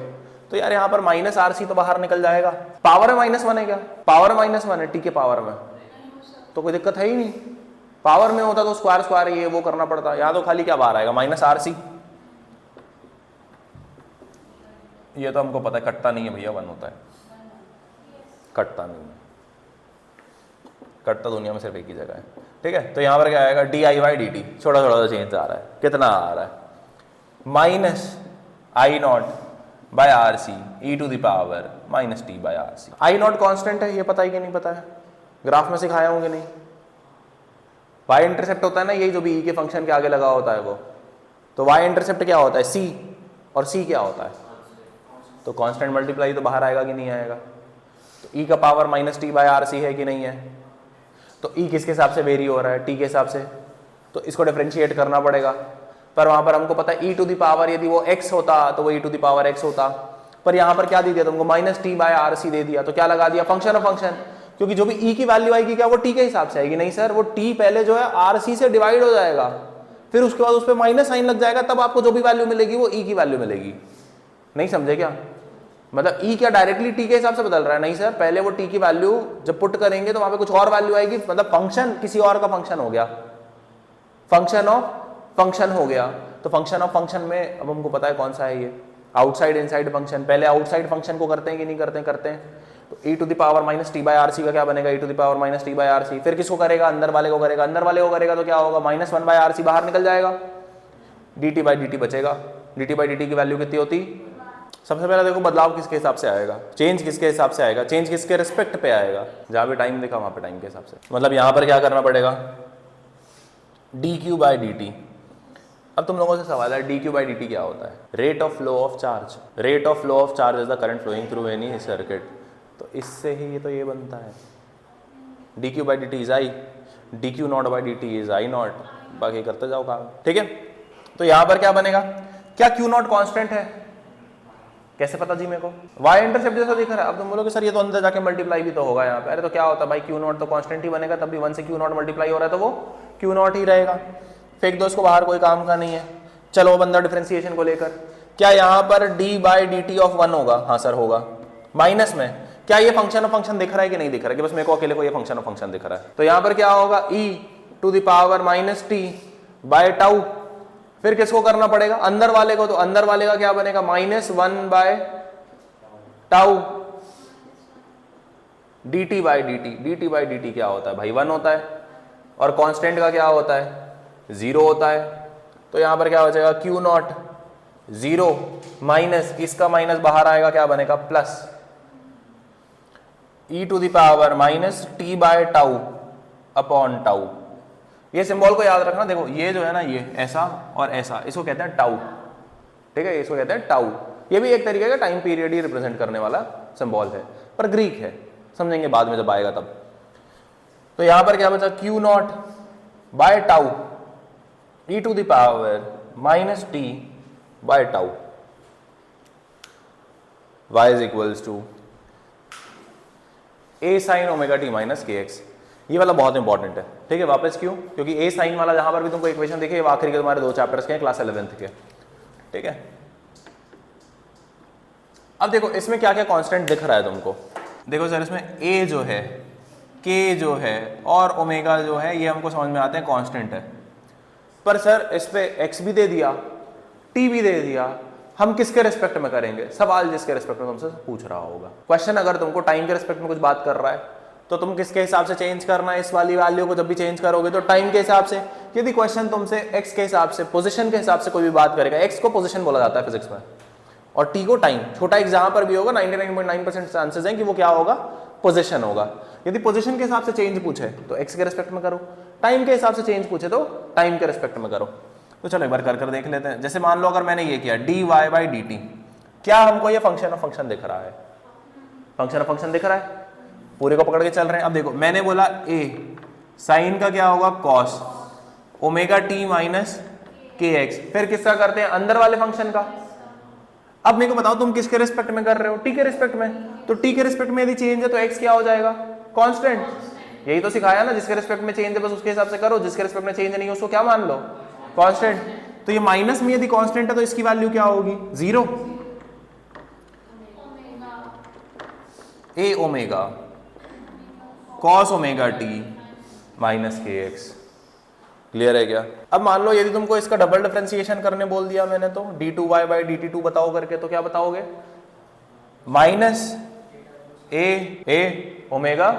तो यार यहाँ पर माइनस आर सी तो बाहर निकल जाएगा। पावर में -1 है क्या? पावर -1 है टी के पावर में, तो कोई दिक्कत है ही नहीं। पावर में होता तो स्क्वायर स्क्वायर ये वो करना पड़ता, यहाँ तो खाली क्या बाहर आएगा माइनस आर सी। ये तो हमको पता है कटता नहीं है भैया, 1 होता है, कटता नहीं है, कटता दुनिया में सिर्फ एक ही जगह है। ठीक है, तो यहाँ पर क्या आएगा D I by D T, छोटा छोटा सा चेंज आ रहा है, कितना आ रहा है minus i naught by are c e to the power minus T by are c. I naught constant है, ये पता है कि नहीं पता है, ग्राफ में सिखाया होंगे नहीं। वाई इंटरसेप्ट होता है ना यही जो भी ई के फंक्शन के आगे लगा होता है वो, तो वाई इंटरसेप्ट क्या होता है सी, और सी क्या होता है, तो कांस्टेंट मल्टीप्लाई तो बाहर आएगा कि नहीं आएगा। तो ई का power minus T by R C है कि नहीं है, तो ई किसके हिसाब से वेरी हो रहा है, टी के हिसाब से, तो इसको डिफरेंशिएट करना पड़ेगा। पर वहां पर हमको पता है ई टू द पावर यदि वो x होता तो वो E to the power x होता, पर यहाँ पर क्या दे दिया तुमको minus T by are C दे दिया, तो क्या लगा दिया फंक्शन ऑफ फंक्शन, क्योंकि जो भी ई की वैल्यू आएगी क्या वो टी के हिसाब से आएगी, नहीं सर वो टी पहले जो है आर सी से डिवाइड हो जाएगा, फिर उसके बाद उस पर माइनस साइन लग जाएगा, तब आपको जो भी वैल्यू मिलेगी वो ई की वैल्यू मिलेगी। नहीं समझे क्या, मतलब ई क्या डायरेक्टली टी के हिसाब से बदल रहा है, नहीं सर पहले वो टी की वैल्यू जब पुट करेंगे तो वहां पे कुछ और वैल्यू आएगी, मतलब फंक्शन किसी और का फंक्शन हो गया, फंक्शन ऑफ फंक्शन हो गया। तो फंक्शन ऑफ फंक्शन में अब हमको पता है कौन सा है ये, आउटसाइड इनसाइड फंक्शन। पहले आउटसाइड फंक्शन को करते हैं कि नहीं करते हैं, करते हैं। तो E to the power minus T by are C का क्या बनेगा, E to the power minus T by are C. फिर किसको करेगा, अंदर वाले को करेगा, अंदर वाले को करेगा तो क्या होगा -1 बाय आर सी बाहर निकल जाएगा, D T by D T बचेगा। D T by D T की वैल्यू कितनी होती, सबसे पहले देखो बदलाव किसके हिसाब से आएगा, चेंज किसके हिसाब से आएगा, चेंज किसके रिस्पेक्ट पे आएगा, जहां पे टाइम देखा वहां पे टाइम के हिसाब से। मतलब यहां पर क्या करना पड़ेगा, d q by D t. अब तुम लोगों से सवाल है d q by D t क्या होता है, rate of flow of charge. Rate of flow of charge is the current flowing through any circuit. तो इससे ही ये तो ये बनता है d q by D t is i, d q naught by D t is i naught, बाकी करते जाओ काम। ठीक है, तो यहां पर क्या बनेगा, क्या क्यू नॉट कॉन्स्टेंट है, कैसे पता जी मेरे को, वाई इंटरसेप्ट जैसा दिख रहा है। अब तुम बोलोगे सर ये तो अंदर जाके मल्टीप्लाई भी तो होगा यहाँ पे, अरे तो क्या होता है भाई क्यू नॉट तो कांस्टेंट ही बनेगा, तब भी 1 से क्यू नॉट मल्टीप्लाई हो रहा है तो वो क्यू नॉट ही रहेगा, फेंक दो इसको बाहर, कोई काम का नहीं है। चलो बंदा डिफरेंशिएशन को लेकर, क्या यहाँ पर D by D T of 1 होगा, हाँ सर होगा, माइनस में क्या ये फंक्शन ऑफ फंक्शन दिख रहा है कि नहीं दिख रहा है, कि बस मेरे को अकेले को ये फंक्शन ऑफ फंक्शन दिख रहा है, तो यहाँ पर क्या होगा E to the power minus T by tau. फिर किसको करना पड़ेगा, अंदर वाले को, तो अंदर वाले का क्या बनेगा -1 by tau d T by D t. D T by D t क्या होता है भाई 1 होता है, और कांस्टेंट का क्या होता है 0 होता है। तो यहां पर क्या हो जाएगा क्यू नॉट 0 माइनस इसका माइनस बाहर आएगा, क्या बनेगा plus e to the power minus T by tau upon tau. ये सिंबल को याद रखना, देखो ये जो है ना ये ऐसा और ऐसा, इसको कहते हैं टाउ। ठीक है, इसको कहते हैं टाउ, ये भी एक तरीके का टाइम पीरियड ही रिप्रेजेंट करने वाला सिंबल है, पर ग्रीक है, समझेंगे बाद में जब आएगा तब। तो यहां पर क्या बचा q naught by tau e to the power minus T by tau, y is equals to a sine omega T minus के एक्स। ये वाला बहुत इंपॉर्टेंट है। ठीक है, वापस क्यों, क्योंकि ए साइन वाला जहां पर भी तुमको इक्वेशन दिखे, वो आखिरी के तुम्हारे 2 चैप्टर्स के क्लास 11th के। ठीक है, अब देखो इसमें क्या क्या कांस्टेंट दिख रहा है तुमको। देखो सर इसमें ए जो है, के जो है और ओमेगा जो है, ये हमको समझ में आते हैं कांस्टेंट है, पर सर इस पे एक्स भी दे दिया, टी भी दे दिया, हम किसके रिस्पेक्ट में करेंगे, सवाल जिसके रिस्पेक्ट में तुमसे पूछ रहा होगा। क्वेश्चन अगर तुमको टाइम के रिस्पेक्ट में कुछ बात कर रहा है तो तुम किसके हिसाब से चेंज करना है, इस वाली वैल्यू को जब भी चेंज करोगे तो टाइम के हिसाब से। यदि क्वेश्चन तुमसे एक्स के हिसाब से, पोजीशन के हिसाब से कोई भी बात करेगा, एक्स को पोजीशन बोला जाता है फिजिक्स में और टी को टाइम, छोटा एक्स जहां पर भी होगा 99.9% चांसेस हैं कि वो क्या होगा, पोजीशन होगा। यदि पोजीशन के हिसाब से चेंज पूछे तो एक्स के रिस्पेक्ट में करो, टाइम के हिसाब से चेंज पूछे तो टाइम के रिस्पेक्ट में करो। तो चलो एक बार कर देख लेते हैं। जैसे मान लो अगर मैंने ये किया d Y by D t, क्या हमको ये फंक्शन ऑफ फंक्शन दिख रहा है, फंक्शन ऑफ फंक्शन दिख रहा है, पूरे को पकड़ के चल रहे हैं। अब देखो मैंने बोला ए साइन का क्या होगा कॉस ओमेगा टी माइनस के एक्स, फिर किसका करते हैं अंदर वाले फंक्शन का। अब मेरे को बताओ तुम किसके रिस्पेक्ट में कर रहे हो, टी के रिस्पेक्ट में, तो टी के रिस्पेक्ट में यदि चेंज है तो एक्स क्या हो जाएगा कांस्टेंट, यही तो सिखाया ना, जिसके रिस्पेक्ट में चेंज है बस उसके हिसाब से करो, जिसके रिस्पेक्ट में चेंज नहीं है उसको क्या मान लो, कांस्टेंट। तो ये माइनस में यदि कांस्टेंट है तो इसकी वैल्यू क्या होगी, 0। A omega cos omega T minus के एक्स। क्लियर है क्या? अब मान लो यदि तुमको इसका डबल डिफरेंशिएशन करने बोल दिया मैंने, तो d2y बाई dt2 बताओ करके, तो क्या बताओगे, माइनस ए ओमेगा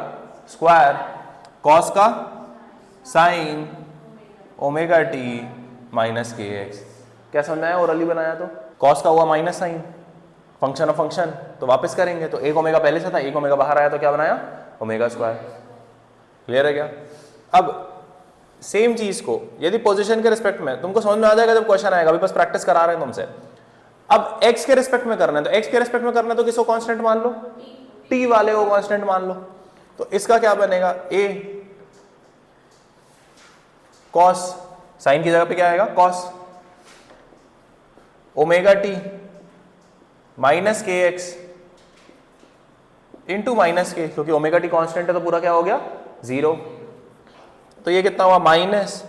स्क्वायर कॉस का साइन ओमेगा टी माइनस के एक्स। क्या समझ में आया? ओरली बनाया तो कॉस का हुआ minus sine, function of function, तो वापस करेंगे तो एक ओमेगा पहले से था, एक ओमेगा बाहर आया तो क्या बनाया, ओमेगा स्क्वायर। क्लियर है क्या? अब सेम चीज को यदि पोजीशन के रिस्पेक्ट में, तुमको समझ में आ जाएगा जब क्वेश्चन आएगा, अभी बस प्रैक्टिस करा रहे हैं तुमसे। अब x के रिस्पेक्ट में करना है, तो x के रिस्पेक्ट में करना है तो किसको कांस्टेंट मान लो, t वाले को कांस्टेंट मान लो। तो इसका क्या बनेगा, a cos, साइन की जगह पे क्या आएगा cos ओमेगा t माइनस के एक्स इंटू माइनस के, क्योंकि ओमेगा टी कांस्टेंट है तो पूरा क्या हो गया 0। तो ये कितना हुआ, माइनस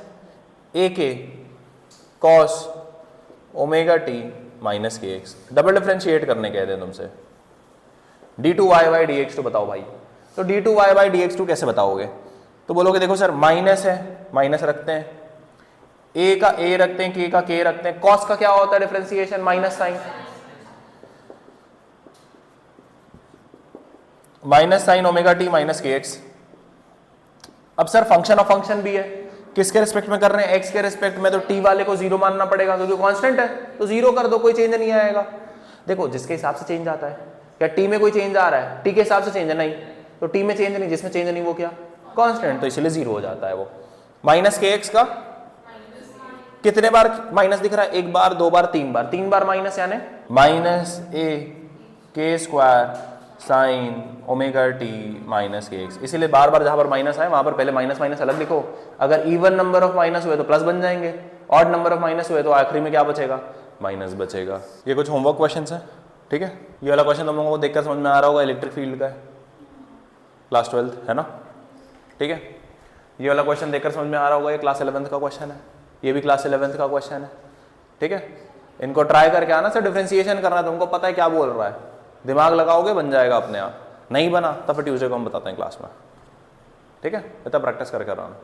ए के कॉस ओमेगा टी माइनस के एक्स। डबल डिफरेंशिएट करने कहते हैं तुमसे, d2y बाई dx2 बताओ भाई। तो d2y बाई dx2 कैसे बताओगे, तो बोलोगे देखो सर माइनस है, माइनस रखते हैं, a का a रखते हैं, k का k रखते हैं, cos का क्या होता है differentiation, minus sine, minus sine omega T minus के एक्स। अब सर फंक्शन ऑफ फंक्शन भी है, किसके रिस्पेक्ट में कर रहे हैं, x के रिस्पेक्ट में, तो t वाले को 0 मानना पड़ेगा क्योंकि कांस्टेंट है, तो 0 कर दो, कोई चेंज नहीं आएगा। देखो जिसके हिसाब से चेंज आता है, क्या t में कोई चेंज आ रहा है, t के हिसाब से चेंज है नहीं, तो t में चेंज नहीं, जिसमें चेंज नहीं वो क्या, कांस्टेंट, तो इसलिए 0 हो जाता है वो। माइनस के एक्स का कितने बार माइनस दिख रहा है, एक बार, दो बार, तीन बार माइनस, यानी माइनस ए के square sine omega T minus के एक्स। इसीलिए बार बार जहां पर माइनस आए वहां पर पहले माइनस माइनस अलग लिखो। अगर इवन नंबर ऑफ माइनस हुए तो प्लस बन जाएंगे, ऑड नंबर ऑफ माइनस हुए तो आखिरी में क्या बचेगा, माइनस बचेगा। ये कुछ होमवर्क क्वेश्चन है, ठीक है। ये वाला क्वेश्चन तुम लोगों को देखकर समझ में आ रहा होगा, इलेक्ट्रिक फील्ड का है, क्लास 12 है ना, ठीक है। ये वाला क्वेश्चन देखकर समझ में आ रहा होगा, ये क्लास 11 का क्वेश्चन है, ये भी क्लास 11 का क्वेश्चन है, ठीक है। इनको ट्राई करके आना सर, डिफरेंशिएशन करना है, तुमको पता है क्या बोल रहा है, दिमाग लगाओगे बन जाएगा अपने आप, नहीं बना तो फिर ट्यूसडे को हम बताते हैं क्लास में, ठीक है। इतना प्रैक्टिस करके आना।